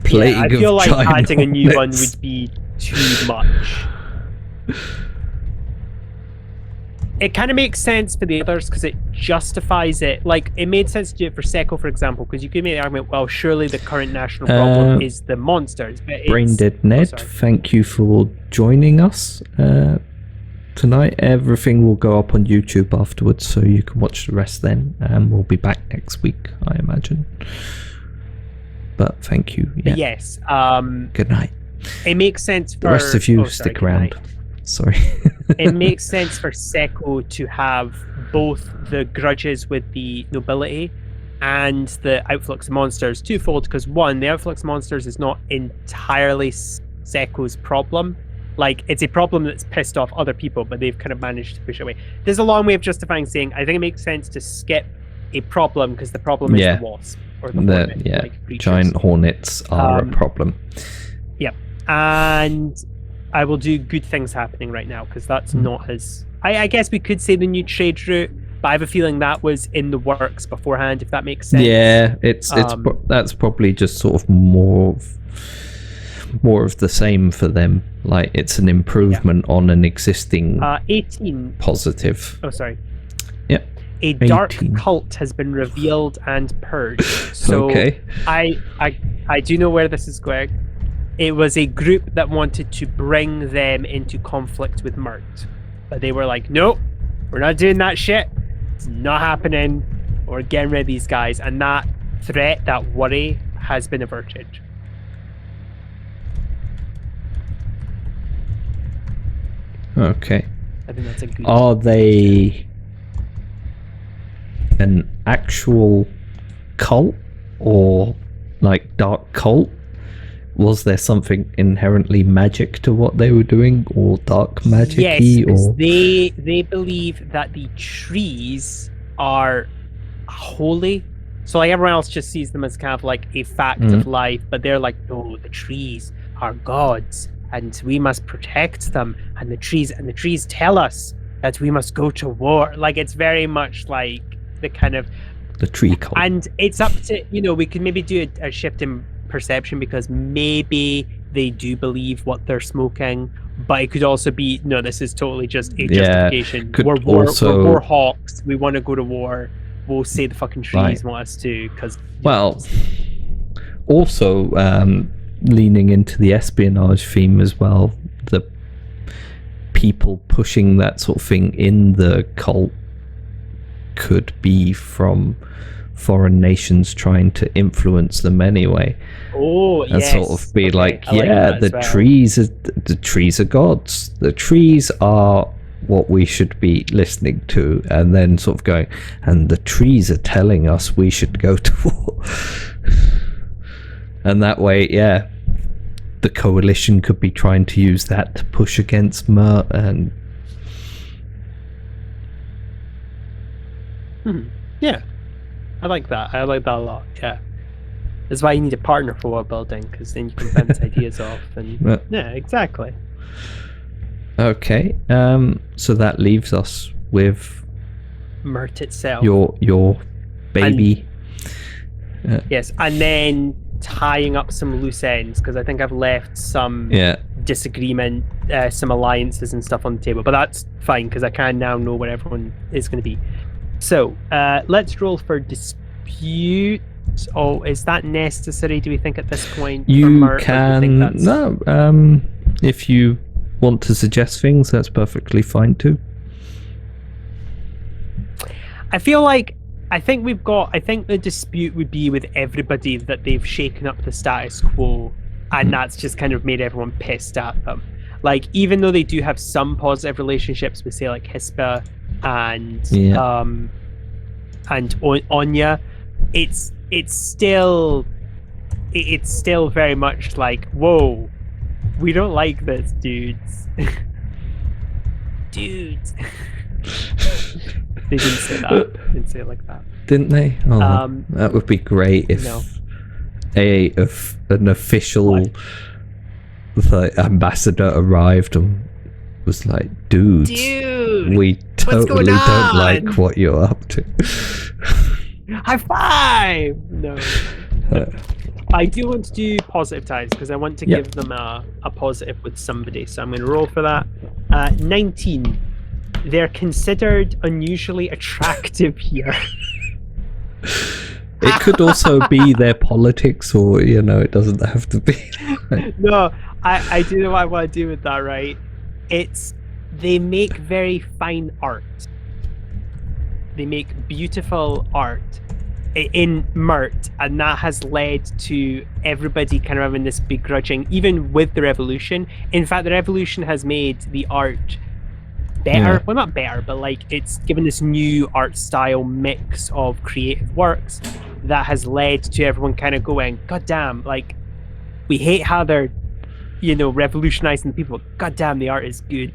plague of giant I feel like adding hornets. A new one would be too much. It kind of makes sense for the others because it justifies it. Like, it made sense to do it for Seko, for example, because you could make the argument, well, surely the current national problem is the monsters. But Brain Dead Ned, thank you for joining us tonight. Everything will go up on YouTube afterwards, so you can watch the rest then. And we'll be back next week, I imagine. But thank you. Yeah. Yes. Good night. It makes sense for... The rest of you stick around. Sorry. It makes sense for Seko to have both the grudges with the nobility and the outflux monsters twofold, because one, the outflux monsters is not entirely Seko's problem. Like, it's a problem that's pissed off other people, but they've kind of managed to push it away. There's a long way of justifying saying, I think it makes sense to skip a problem because the problem is the wasp or the hornet. Yeah, like giant hornets are a problem. Yep. And I will do good things happening right now because that's not as... I guess we could say the new trade route, but I have a feeling that was in the works beforehand, if that makes sense. Yeah, that's probably just sort of more of the same for them. Like, it's an improvement on an existing 18 positive. Oh, sorry. Yep. A 18. dark cult has been revealed and purged. So okay. I do know where this is going. It was a group that wanted to bring them into conflict with Mert. But they were like, nope, we're not doing that shit. It's not happening. We're getting rid of these guys. And that threat, that worry, has been averted. Okay. I think that's a good... Are they an actual cult or like dark cult? Was there something inherently magic to what they were doing, or dark magic-y? Yes, or they believe that the trees are holy. So like everyone else just sees them as kind of like a fact of life, but they're like, no, the trees are gods, and we must protect them. And the trees tell us that we must go to war. Like, it's very much like the kind of the tree cult. And it's up to, we could maybe do a shift in perception, because maybe they do believe what they're smoking, but it could also be, no, this is totally just a justification. We're war hawks, we want to go to war, we'll say the fucking trees want us to, because also leaning into the espionage theme as well, the people pushing that sort of thing in the cult could be from foreign nations trying to influence them anyway. Oh, and sort of be like, the trees are gods. The trees are what we should be listening to, and then sort of going, and the trees are telling us we should go to war. And that way, the coalition could be trying to use that to push against Mert and yeah. I like that. I like that a lot. Yeah, that's why you need a partner for world building, because then you can bounce ideas off. And yeah, exactly. Okay. So that leaves us with Mert itself. Your baby. Yes, and then tying up some loose ends, because I think I've left some disagreement, some alliances and stuff on the table. But that's fine, because I can now know where everyone is going to be. So, let's roll for dispute. Oh, is that necessary, do we think, at this point? You can... No, if you want to suggest things, that's perfectly fine too. I think the dispute would be with everybody that they've shaken up the status quo, and that's just kind of made everyone pissed at them. Like, even though they do have some positive relationships with, say, like Hispa and Anya, it's still very much like, whoa, we don't like this, dudes. dudes. They didn't say that. They didn't say it like that. Didn't they? Oh, that would be great if an official ambassador arrived and was like, dude, we totally don't like what you're up to. High five! No. I do want to do positive ties because I want to give them a positive with somebody. So I'm going to roll for that. 19. They're considered unusually attractive here. It could also be their politics, or it doesn't have to be. No, I do know what I want to do with that, right? They make very fine art. They make beautiful art in Mert, and that has led to everybody kind of having this begrudging, even with the revolution. In fact, the revolution has made the art better. Well, not better, but like it's given this new art style mix of creative works that has led to everyone kind of going, God damn, like we hate how they're revolutionizing the people. God damn, the art is good.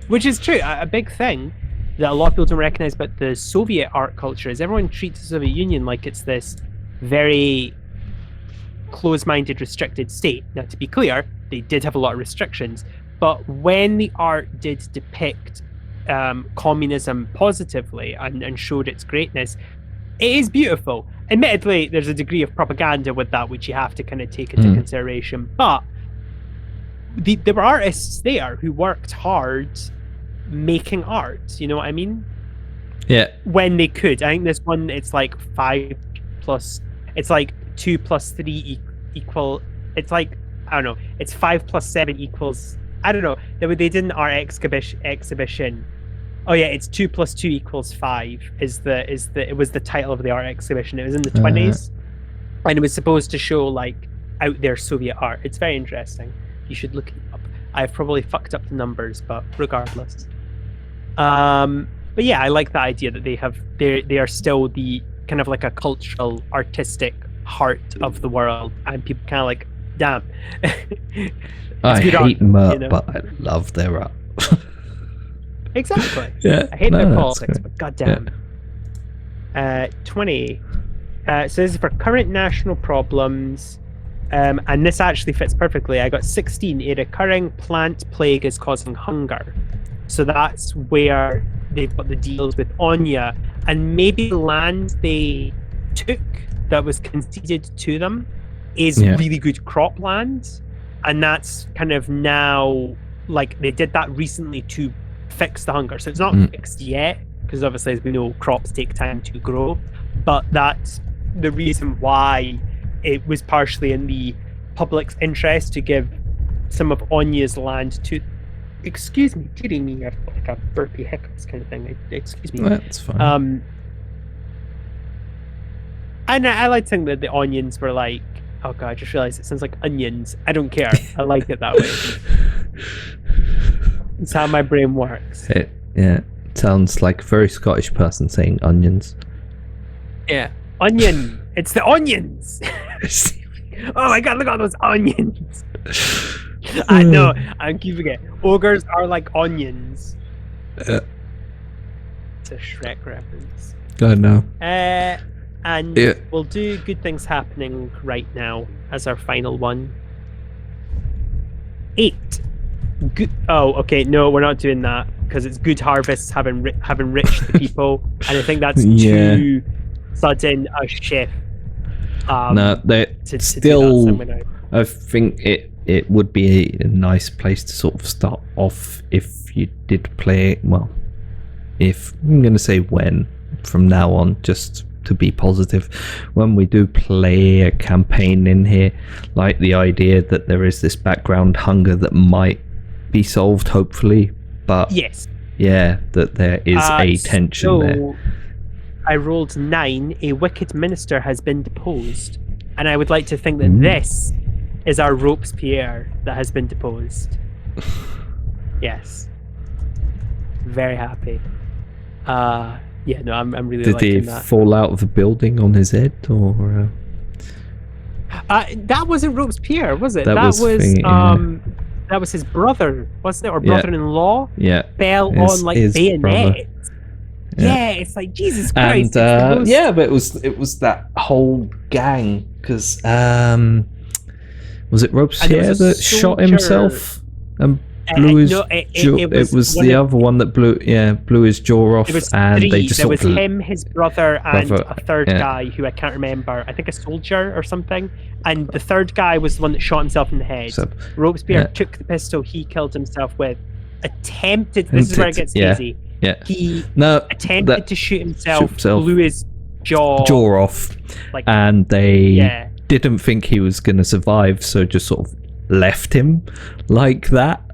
Which is true. A big thing that a lot of people don't recognize about the Soviet art culture is everyone treats the Soviet Union like it's this very closed-minded, restricted state. Now, to be clear, they did have a lot of restrictions, but when the art did depict communism positively and showed its greatness, it is beautiful. Admittedly, there's a degree of propaganda with that which you have to kind of take into consideration, but there were artists there who worked hard making art, you know what I mean? Yeah. When they could. I think this one, it's like 2 plus 3 equal, it's like, I don't know, it's 5 plus 7 equals, I don't know, they did an art exhibition. Oh yeah, it's 2 plus 2 equals 5 it was the title of the art exhibition. It was in the 20s, and it was supposed to show like out there Soviet art. It's very interesting. You should look it up. I've probably fucked up the numbers, but regardless. But yeah, I like the idea that they are still the kind of like a cultural, artistic heart of the world, and people kind of like, damn. I hate Mert, but I love their art. Exactly. Yeah. I hate their politics, but goddamn. 20. So this is for current national problems. And this actually fits perfectly. I got 16. A recurring plant plague is causing hunger. So that's where they've got the deals with Anya, and maybe the land they took that was conceded to them is really good cropland, and that's kind of now, like, they did that recently to fix the hunger. So it's not fixed yet, because obviously, as we know, crops take time to grow, but that's the reason why it was partially in the public's interest to give some of Anya's land to... Excuse me, kidding me, I've got like a burpy hiccups kind of thing. Excuse me. That's fine. And I like to think that the onions were like... Oh god, I just realized it sounds like onions. I don't care. I like it that way. It's how my brain works. It sounds like a very Scottish person saying onions. Yeah. Onion. It's the onions. Oh my god, look at all those onions. I know, I'm keeping it. Ogres are like onions. It's a Shrek reference. I know. And we'll do good things happening right now as our final one. 8. Good. Oh, okay. No, we're not doing that because it's good harvests have enriched the people, and I think that's too sudden a shift. No, still. I think it would be a nice place to sort of start off if you did play. Well, if I'm going to say when from now on, just to be positive, when we do play a campaign in here, like the idea that there is this background hunger that might be solved, hopefully, but that there is a tension there. I rolled 9. A wicked minister has been deposed, and I would like to think that this is our Robespierre that has been deposed. Yes, very happy. Yeah, no, I'm really liking that. Did he fall out of the building on his head, or? That wasn't Robespierre, was it? That was that was his brother, wasn't it, or brother-in-law? Yeah, fell on like bayonet. Yeah, it's like Jesus Christ. And but it was that whole gang because was it Robespierre that shot himself and blew his it was the other one that blew his jaw off, and they just there was him, his brother, and a third guy who I can't remember. I think a soldier or something. And the third guy was the one that shot himself in the head. Robespierre took the pistol he killed himself with, attempted. This is where it gets easy. Yeah. He attempted to shoot himself, blew his jaw off, and they didn't think he was going to survive, so just sort of left him like that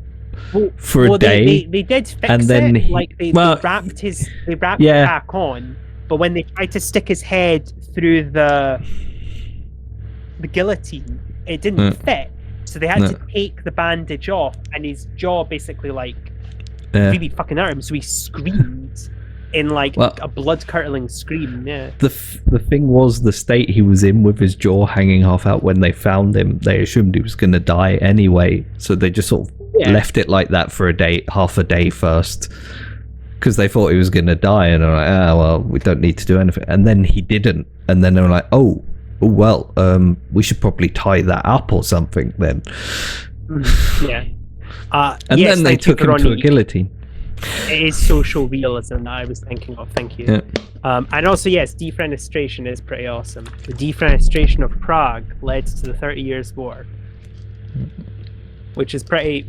for a day. They did fix and then it. They wrapped it back on, but when they tried to stick his head through the guillotine, it didn't fit. So they had to take the bandage off, and his jaw basically really fucking hurt him. So he screamed in a blood-curdling scream. Yeah. The thing was, the state he was in with his jaw hanging half out when they found him, they assumed he was going to die anyway. So they just sort of left it like that for half a day first, because they thought he was going to die, and they're like, we don't need to do anything. And then he didn't, and then they were like, we should probably tie that up or something then. Yeah. And then they took him to a guillotine. It is social realism that I was thinking of. Thank you. Yeah. And also, yes, defenestration is pretty awesome. The defenestration of Prague led to the 30 Years' War, which is pretty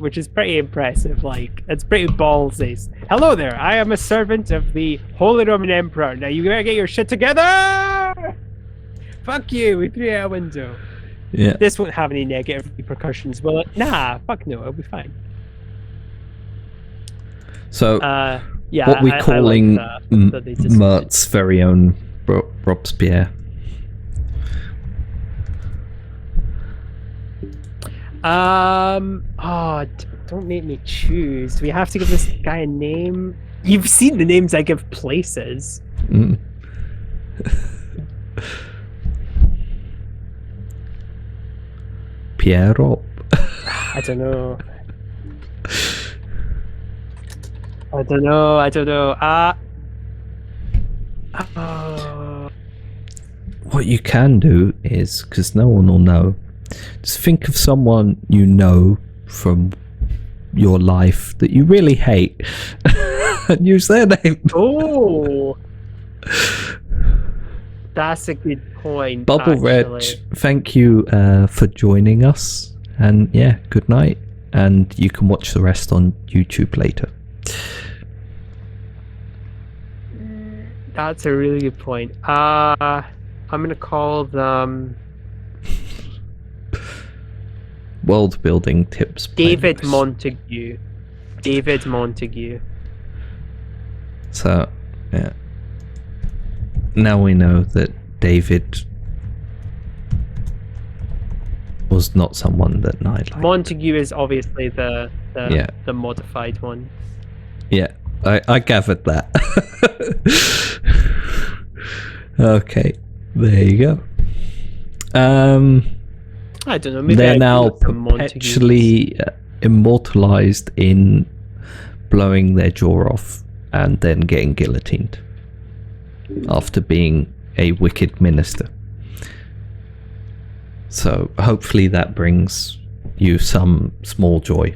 impressive. It's pretty ballsy. Hello there, I am a servant of the Holy Roman Emperor. Now you gotta get your shit together. Fuck you. We threw out a window. Yeah. This won't have any negative repercussions, will it? Nah. Fuck no. It'll be fine. So, what we're calling Mert's very own Robespierre. Don't make me choose. Do we have to give this guy a name? You've seen the names I give places. Pierre Rob. I don't know. What you can do is, because no one will know, just think of someone you know from your life that you really hate and use their name. Oh, that's a good point. Bubble Reg, thank you for joining us, and good night, and you can watch the rest on YouTube later. That's a really good point. I'm gonna call them world building tips. David Montague. So, now we know that David was not someone that Nye liked. Montague is obviously the modified one. Yeah, I gathered that. Okay, there you go. I don't know. Maybe they're now perpetually immortalized in blowing their jaw off and then getting guillotined after being a wicked minister. So hopefully that brings you some small joy.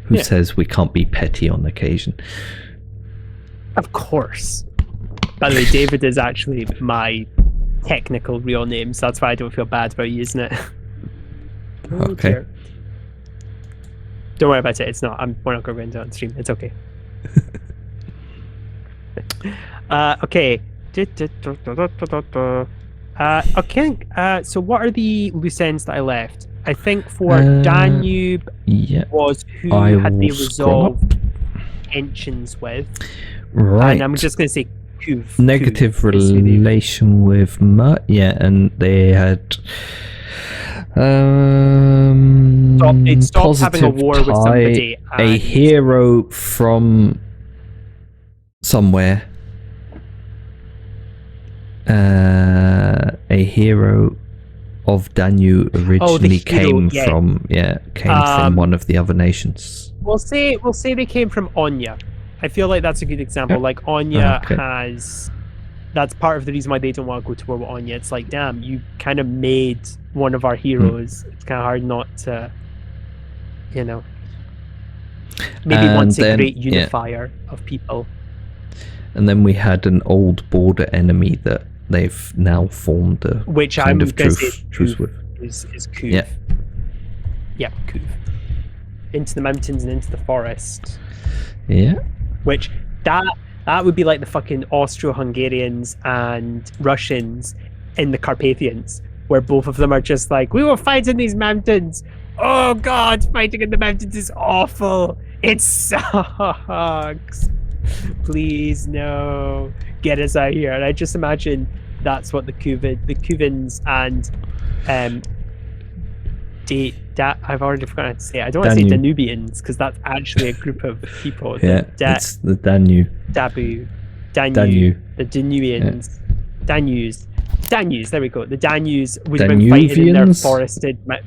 Who says we can't be petty on occasion? Of course. By the way, David is actually my technical real name, so that's why I don't feel bad about using it. Okay. Oh, don't worry about it. It's not. We're not going to go into it on stream. It's okay. Okay. Okay. So what are the loose ends that I left? I think for Danube was who had they resolved tensions with. Right. And I'm just going to say negative relation with Mert. Yeah, and they had it stopped having a war with somebody. A hero from somewhere. A hero of Danu originally hero, came from one of the other nations? We'll say they came from Onya. I feel like that's a good example. Like Onya has. That's part of the reason why they don't want to go to war with Onya. It's like, damn, you kind of made one of our heroes. It's kind of hard not to, maybe once a great unifier of people. And then we had an old border enemy that they've now formed a which kind I'm of truce with. Is Kuv. Yeah, Kuv. Into the mountains and into the forest. Yeah. Which that would be like the fucking Austro-Hungarians and Russians in the Carpathians, where both of them are just like, we will fight in these mountains. Oh God, fighting in the mountains is awful. It sucks. Please no, get us out here. And I just imagine that's what the Kuvans and I've already forgotten how to say it. I don't want to say Danubians because that's actually a group of people. It's the Danu. The Danubians. Danus, there we go. The Danus would have been fighting in their forested... I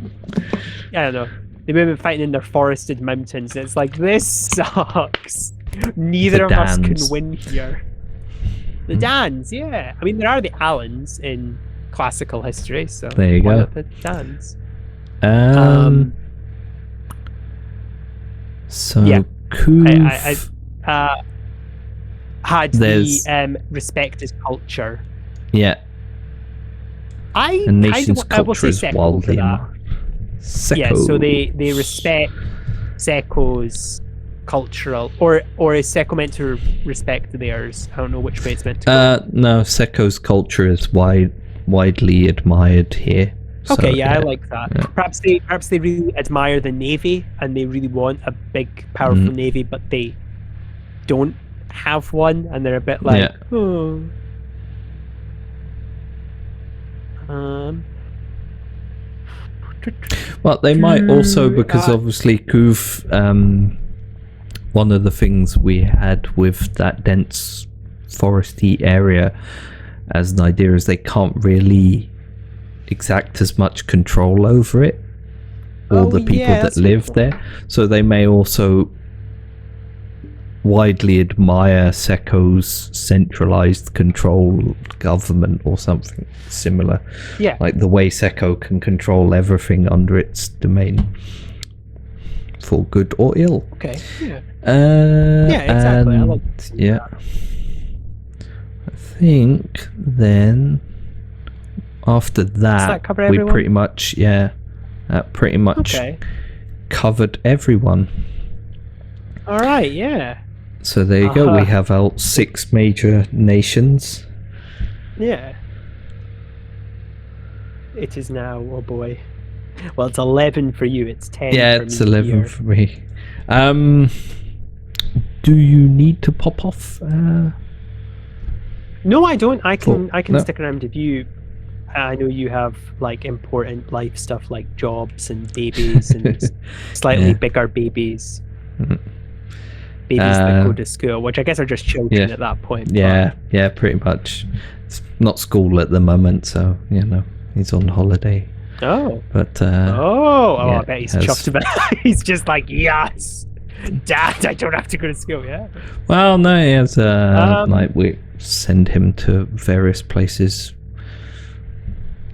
don't know. They would have been fighting in their forested mountains. It's like, this sucks. Neither of us can win here. The Dans, yeah. I mean, there are the Alans in classical history, so... There you go. The Dans. Kuv... I had the respect as culture. Yeah. I will say Seko for that. Yeah, so they respect Seko's cultural, or is Seko meant to respect theirs? I don't know which way it's meant to go. No, Seko's culture is widely admired here. Okay, so, I like that. Yeah. Perhaps they really admire the navy and they really want a big, powerful navy, but they don't have one, and they're a bit like, Well, they might also, because obviously Kuv, one of the things we had with that dense foresty area as an idea is they can't really exact as much control over it, all the people that live there, so they may also widely admire Seko's centralized control government or something similar. Yeah. Like the way Seko can control everything under its domain for good or ill. Okay. Yeah. Exactly. I like I think then after that we everyone? pretty much covered everyone. All right, yeah. So there you go. We have our 6 major nations. Yeah. It is now, oh boy. Well, it's 11 for you. It's 10 Yeah, for it's me 11 here. for me. Do you need to pop off? No, I don't. I can stick around if you... I know you have like important life stuff like jobs and babies and slightly bigger babies. Babies that go to school, which I guess are just children at that point. Yeah, pretty much. It's not school at the moment, so he's on holiday. Oh, but I bet he's chuffed about it. He's just like, yes, Dad, I don't have to go to school. Yeah. Well, no, he has like we send him to various places.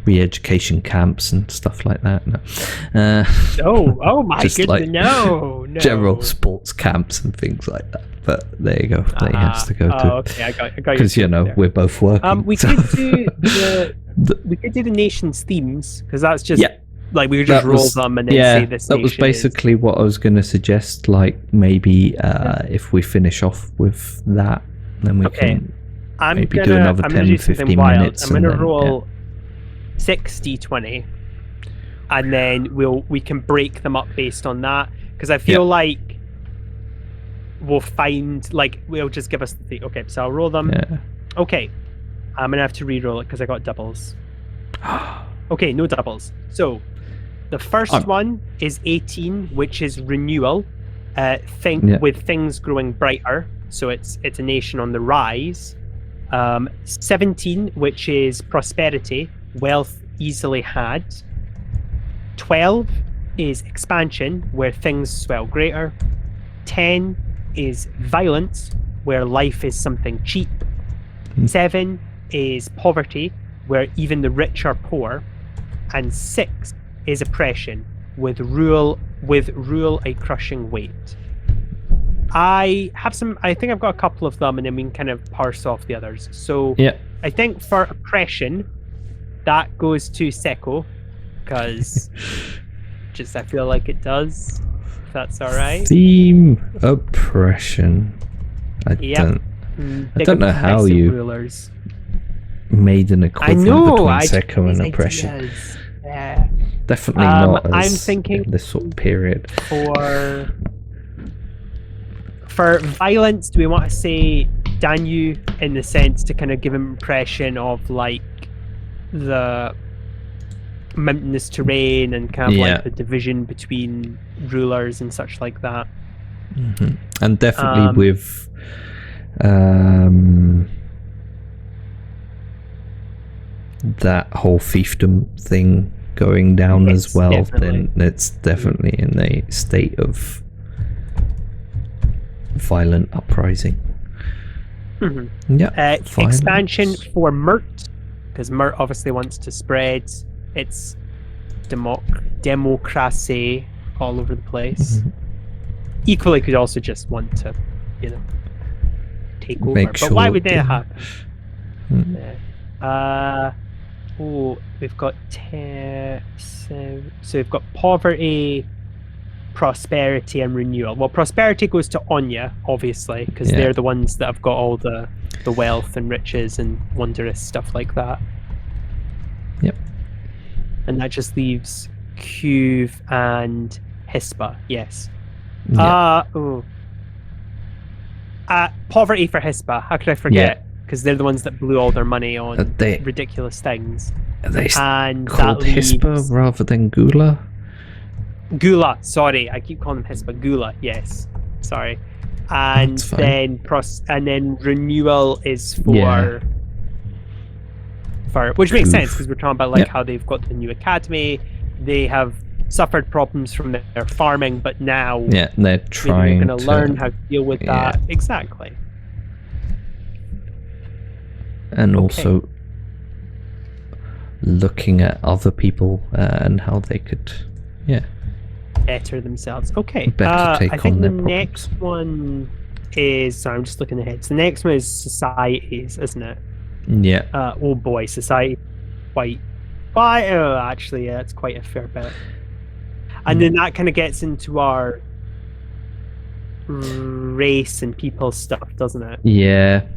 Re-education camps and stuff like that. Oh my goodness! Like no. General sports camps and things like that. But there you go. That he has to go to. Okay, I got because we're both working. We could do the nation's themes because that's just like we could just roll them and then say this. That was basically what I was going to suggest. Like maybe if we finish off with that, then we can maybe do another 10-15 minutes. I'm going to roll 60-20 and then we can break them up based on that because I feel like we'll find we'll just give us the okay, so I'll roll them. Okay, I'm gonna have to re-roll it because I got doubles. Okay, no doubles. So the first one is 18, which is renewal. With things growing brighter, so it's a nation on the rise. 17, which is prosperity, wealth, easily had. 12 is expansion, where things swell greater. 10 is violence, where life is something cheap. 7 is poverty, where even the rich are poor. And 6 is oppression, with rule a crushing weight. I think I've got a couple of them, and then we can kind of parse off the others. So I think for oppression, that goes to Seko, because just I feel like it does. If that's all right. Theme oppression. I don't know how you made an equivalent between Seko and oppression. Definitely not. I'm thinking this sort of period. For violence, do we want to say Danyu in the sense to kind of give an impression of like the mountainous terrain and kind of like the division between rulers and such like that? And definitely with that whole fiefdom thing going down as well, then it's definitely in a state of violent uprising. Expansion for Mert, because Mert obviously wants to spread its democracy all over the place. Equally could also just want to, take over. But why would that happen? We've got 10. So we've got poverty, prosperity, and renewal. Well, prosperity goes to Onya, obviously, because they're the ones that have got all the wealth and riches and wondrous stuff like that. And that just leaves Cuve and Hispa. Yes. Poverty for Hispa. How could I forget? Because they're the ones that blew all their money on ridiculous things. Are they called Hispa rather than Gula? Gula, sorry, I keep calling them Hispa. Gula, yes, sorry. And then renewal is for which makes sense, because we're talking about like how they've got the new academy. They have suffered problems from their farming, but now they're trying to learn how to deal with that. Exactly. And also looking at other people and how they could better themselves. Okay. Better take I think on the their problems. next one is, sorry, I'm just looking ahead. So the next one is societies, isn't it? Oh boy, society actually it's quite a fair bit. And then that kind of gets into our race and people stuff, doesn't it?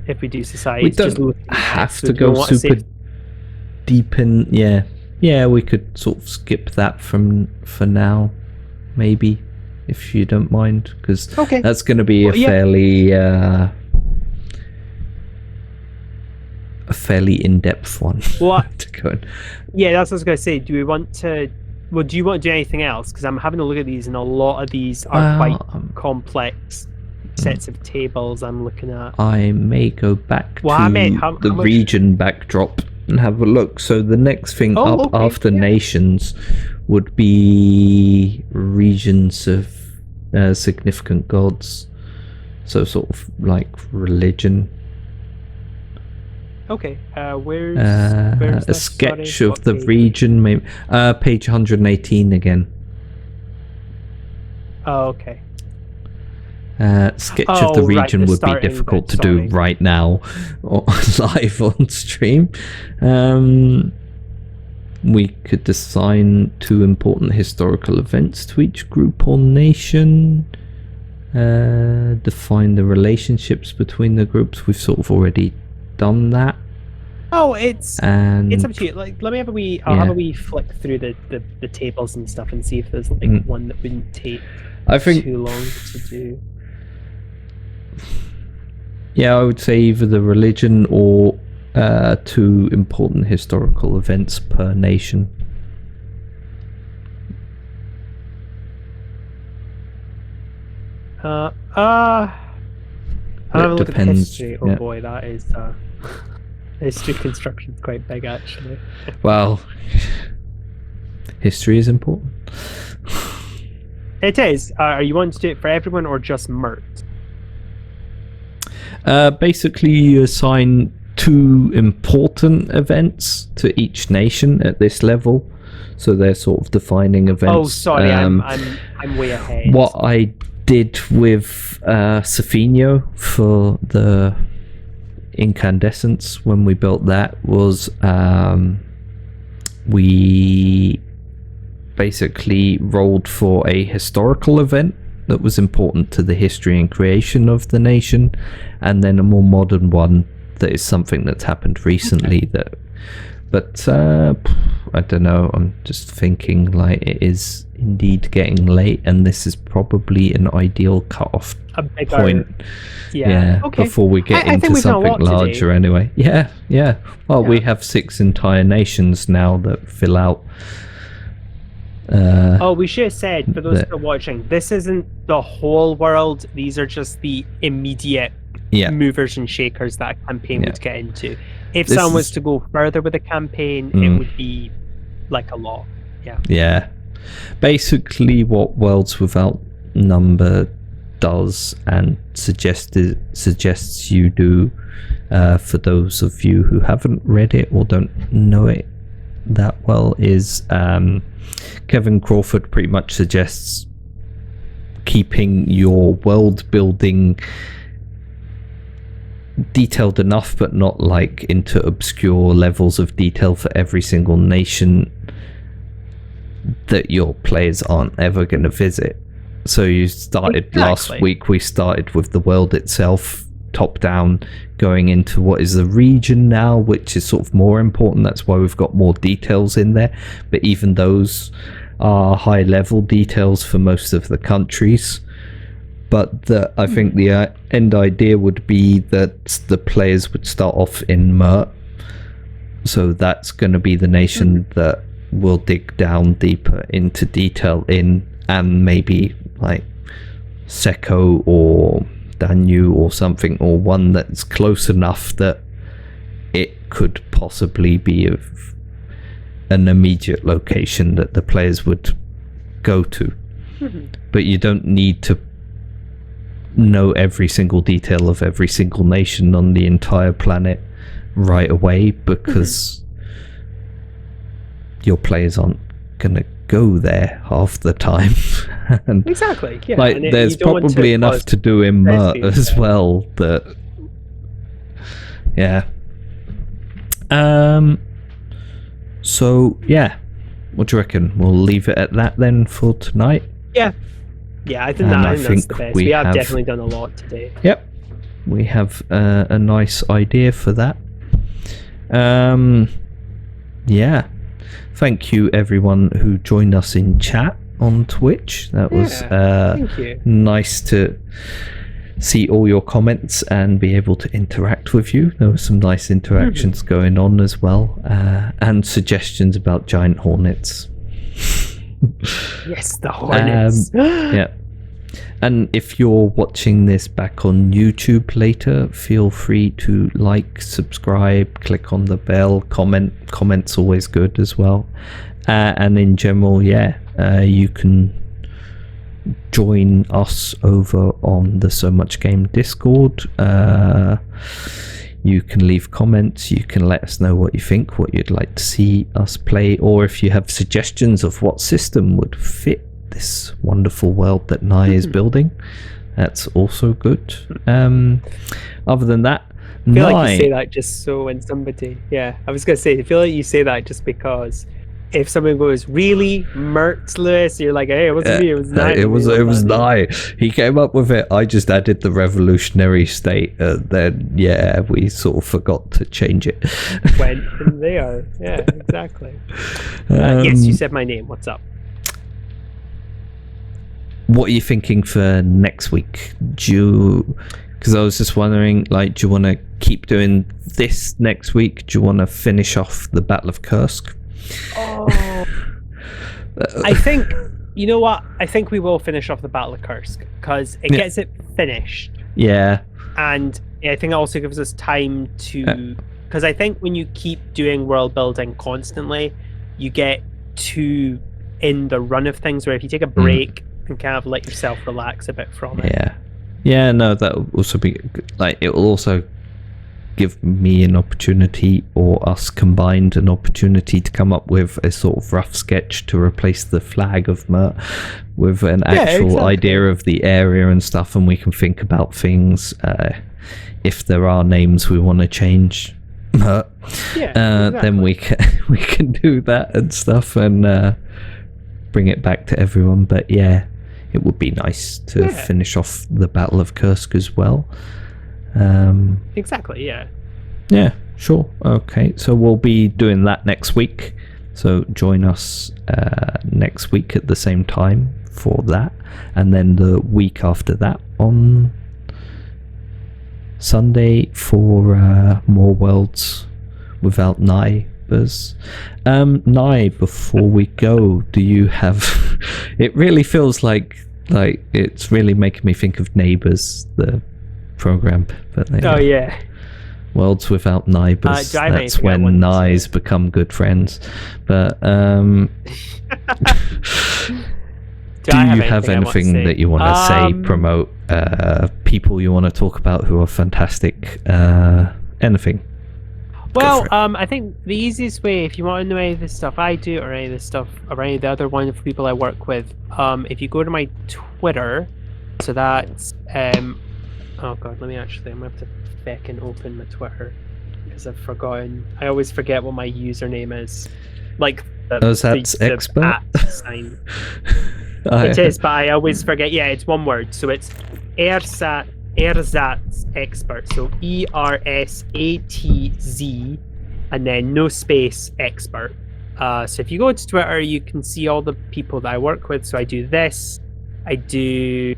If we do society, we don't have to go super deep in. We could sort of skip that for now, maybe, if you don't mind, because that's going to be a fairly in-depth one. What? To go in. That's what I was going to say. Do you want to do anything else? Because I'm having a look at these, and a lot of these are quite complex sets of tables I'm looking at. I may go back to the region backdrop and have a look. So the next thing after nations would be regions of significant gods. So sort of like religion. Okay, where's a sketch of the region, maybe page 118 again. Oh, okay. Sketch of the region would be difficult to do right now or live on stream. We could assign 2 important historical events to each group or nation. Define the relationships between the groups. We've sort of already done that. It's up to you. Like, let me have a wee flick through the tables and stuff and see if there's like one that wouldn't take too long to do. I would say either the religion or 2 important historical events per nation. I'll have a look at the history. Oh boy, that is history construction is quite big, actually. Well, history is important. It is. Are you wanting to do it for everyone or just Mert? Basically, you assign 2 important events to each nation at this level, so they're sort of defining events. Oh, sorry, I'm way ahead. What I did with Safino for the incandescence when we built that was we basically rolled for a historical event that was important to the history and creation of the nation, and then a more modern one that is something that's happened recently. But I don't know, I'm just thinking like it is indeed getting late, and this is probably an ideal cut-off point. Yeah, okay. Before we get into something larger anyway. Yeah. Well, we have 6 entire nations now that fill out. We should have said, for those who are watching, this isn't the whole world. These are just the immediate movers and shakers that a campaign would get into. If someone was to go further with a campaign, it would be like a lot. Yeah. Basically, what Worlds Without Number does and suggests you do, for those of you who haven't read it or don't know it that well, is Kevin Crawford pretty much suggests keeping your world building detailed enough, but not like into obscure levels of detail for every single nation that your players aren't ever going to visit. So you started last week, we started with the world itself, top down, going into what is the region now, which is sort of more important. That's why we've got more details in there, but even those are high level details for most of the countries. But I think the end idea would be that the players would start off in Mert, so that's going to be the nation that will dig down deeper into detail in, and maybe like Seko or Danube or something, or one that's close enough that it could possibly be of an immediate location that the players would go to. But you don't need to know every single detail of every single nation on the entire planet right away, because your players aren't gonna go there half the time. And exactly, yeah. Like, there's probably enough to do in Mert as well. That, yeah. So yeah, what do you reckon? We'll leave it at that then for tonight. Yeah, I think that's the best. We have definitely done a lot today. Yep, we have a nice idea for that. Yeah. Thank you everyone who joined us in chat on Twitch. That was thank you. Nice to see all your comments and be able to interact with you. There were some nice interactions going on as well, and suggestions about giant hornets. Yes, the hornets. Yeah. And if you're watching this back on YouTube later, feel free to like, subscribe, click on the bell, comment's always good as well. And in general, you can join us over on the So Much Game Discord. You can leave comments, you can let us know what you think, what you'd like to see us play, or if you have suggestions of what system would fit this wonderful world that Nye is building, that's also good. Other than that, I feel like you say that just so when somebody, I was going to say, I feel like you say that just because if someone goes, really, Mert Lewis, you're like, hey, it wasn't me, it was Nye. It was Nye. He came up with it. I just added the Revolutionary State. Then, we sort of forgot to change it. Went from there. Yeah, exactly. Yes, you said my name. What's up? What are you thinking for next week? Because I was just wondering, like, do you want to keep doing this next week? Do you want to finish off the Battle of Kursk? Oh, I think, you know what? I think we will finish off the Battle of Kursk because it gets it finished. Yeah. And I think it also gives us time to because I think when you keep doing world building constantly, you get too in the run of things, where if you take a break and kind of let yourself relax a bit from it. Yeah, no, that will also be like, it will also give me an opportunity, or us combined, an opportunity to come up with a sort of rough sketch to replace the flag of Mert with an actual idea of the area and stuff, and we can think about things, if there are names we want to change Mert, then we can do that and stuff, and bring it back to everyone. But yeah, it would be nice to finish off the Battle of Kursk as well. Exactly, yeah. Yeah, sure. Okay, so we'll be doing that next week. So join us next week at the same time for that. And then the week after that on Sunday for more Worlds Without Nye-mbers. Nye, before we go, do you have... It really feels like it's really making me think of Neighbours, the program, but Worlds Without Nye-mbers, that's when Nyes become good friends. But do you have anything that you want to say, promote, people you want to talk about who are fantastic, anything? Well, I think the easiest way, if you want to know any of the stuff I do, or any of the stuff, or any of the other wonderful people I work with, if you go to my Twitter, so that's oh god, I'm gonna have to feckin' open my Twitter, because I've forgotten. I always forget what my username is. Like that's expert? @ sign. It is, but I always forget. Yeah, it's one word, so it's Ersatz expert. So ERSATZ, and then no space expert. So if you go to Twitter, you can see all the people that I work with. So I do this, I do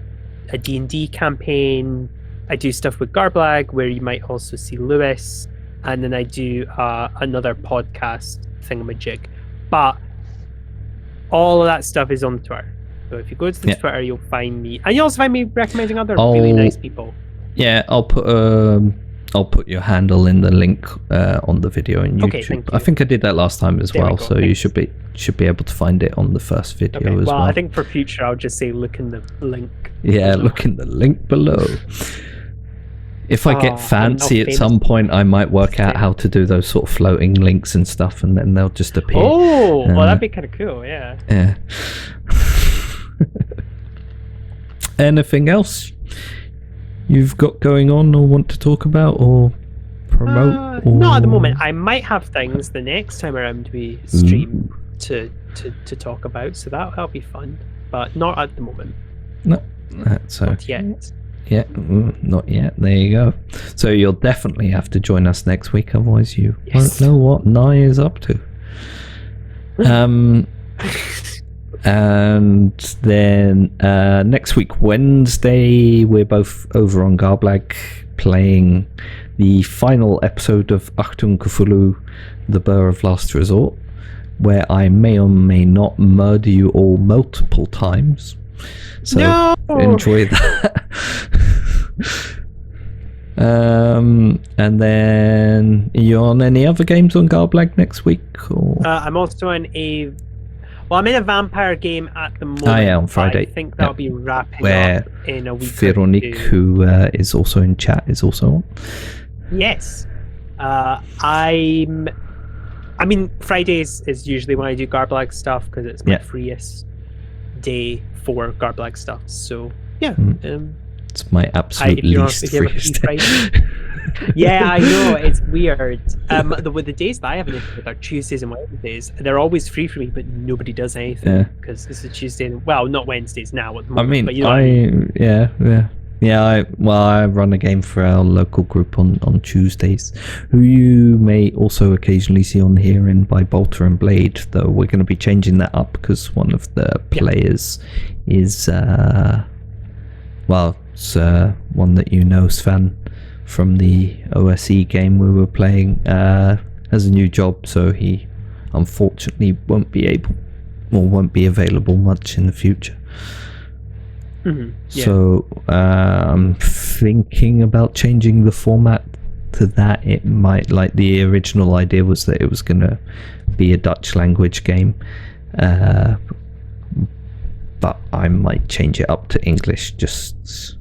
a D&D campaign, I do stuff with Garblag, where you might also see Lewis, and then I do another podcast thingamajig. But all of that stuff is on Twitter. So if you go to the Twitter, you'll find me, and you'll also find me recommending other really nice people. Yeah, I'll put your handle in the link on the video on YouTube. Okay, thank you. I think I did that last time as well, so you should be able to find it on the first video as well. Well, I think for future, I'll just say look in the link. Yeah, look in the link below. If I get fancy at some point, I might work out how to do those sort of floating links and stuff, and then they'll just appear. Oh, well, that'd be kind of cool, yeah. Yeah. Anything else you've got going on or want to talk about or promote? Not at the moment. I might have things the next time around we stream to talk about, so that'll be fun, but not at the moment. No, that's not yet. Yeah, not yet. There you go. So you'll definitely have to join us next week, otherwise you won't know what Nye is up to. And then next week, Wednesday, we're both over on Garblag playing the final episode of Achtung Cthulhu, the Burr of Last Resort, where I may or may not murder you all multiple times. So enjoy that. And then, are you on any other games on Garblag next week? Or? I'm also in I'm in a vampire game at the moment. On Friday. I think that'll be wrapping up in a week. Veronique, who is also in chat, is also on. Yes. Fridays is usually when I do Garblag stuff, because it's my freest day for Garblag stuff. So yeah, it's my absolute least freest day. Yeah, I know, it's weird. The days that I have are Tuesdays and Wednesdays. They're always free for me, but nobody does anything because it's a Tuesday. Well, not Wednesdays now at the moment. But I run a game for our local group on Tuesdays, who you may also occasionally see on here in by Bolter and Blade, though we're going to be changing that up because one of the players is one that you know, Sven, from the OSE game we were playing, has a new job, so he unfortunately won't be available much in the future. So I'm thinking about changing the format to that, it might, like, the original idea was that it was going to be a Dutch language game, but I might change it up to English just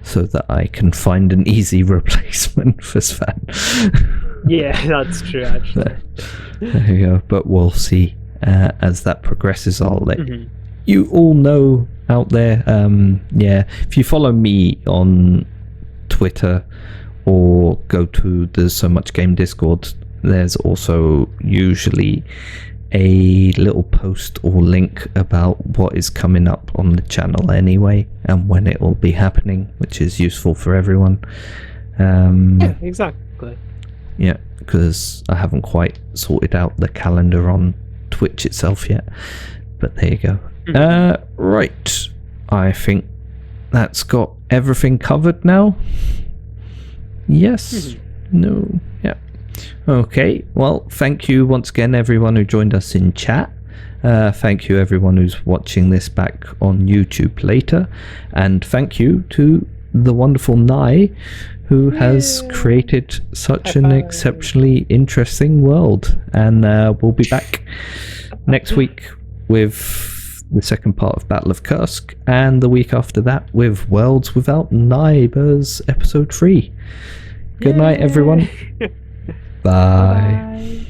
so that I can find an easy replacement for Sven. Yeah, that's true, actually. There you go. But we'll see as that progresses. I'll let you all know out there. If you follow me on Twitter or go to the So Much Game Discord, there's also usually a little post or link about what is coming up on the channel anyway, and when it will be happening, which is useful for everyone. Yeah, exactly. Yeah, because I haven't quite sorted out the calendar on Twitch itself yet, but there you go. Right, I think that's got everything covered now. Yes. No. Yeah. Okay. Well, thank you once again, everyone who joined us in chat. Thank you, everyone who's watching this back on YouTube later, and thank you to the wonderful Nye, who has created such an exceptionally interesting world. And we'll be back next week with the second part of Battle of Kursk, and the week after that with Worlds Without Nye-mbers episode 3. Good night, everyone. Bye.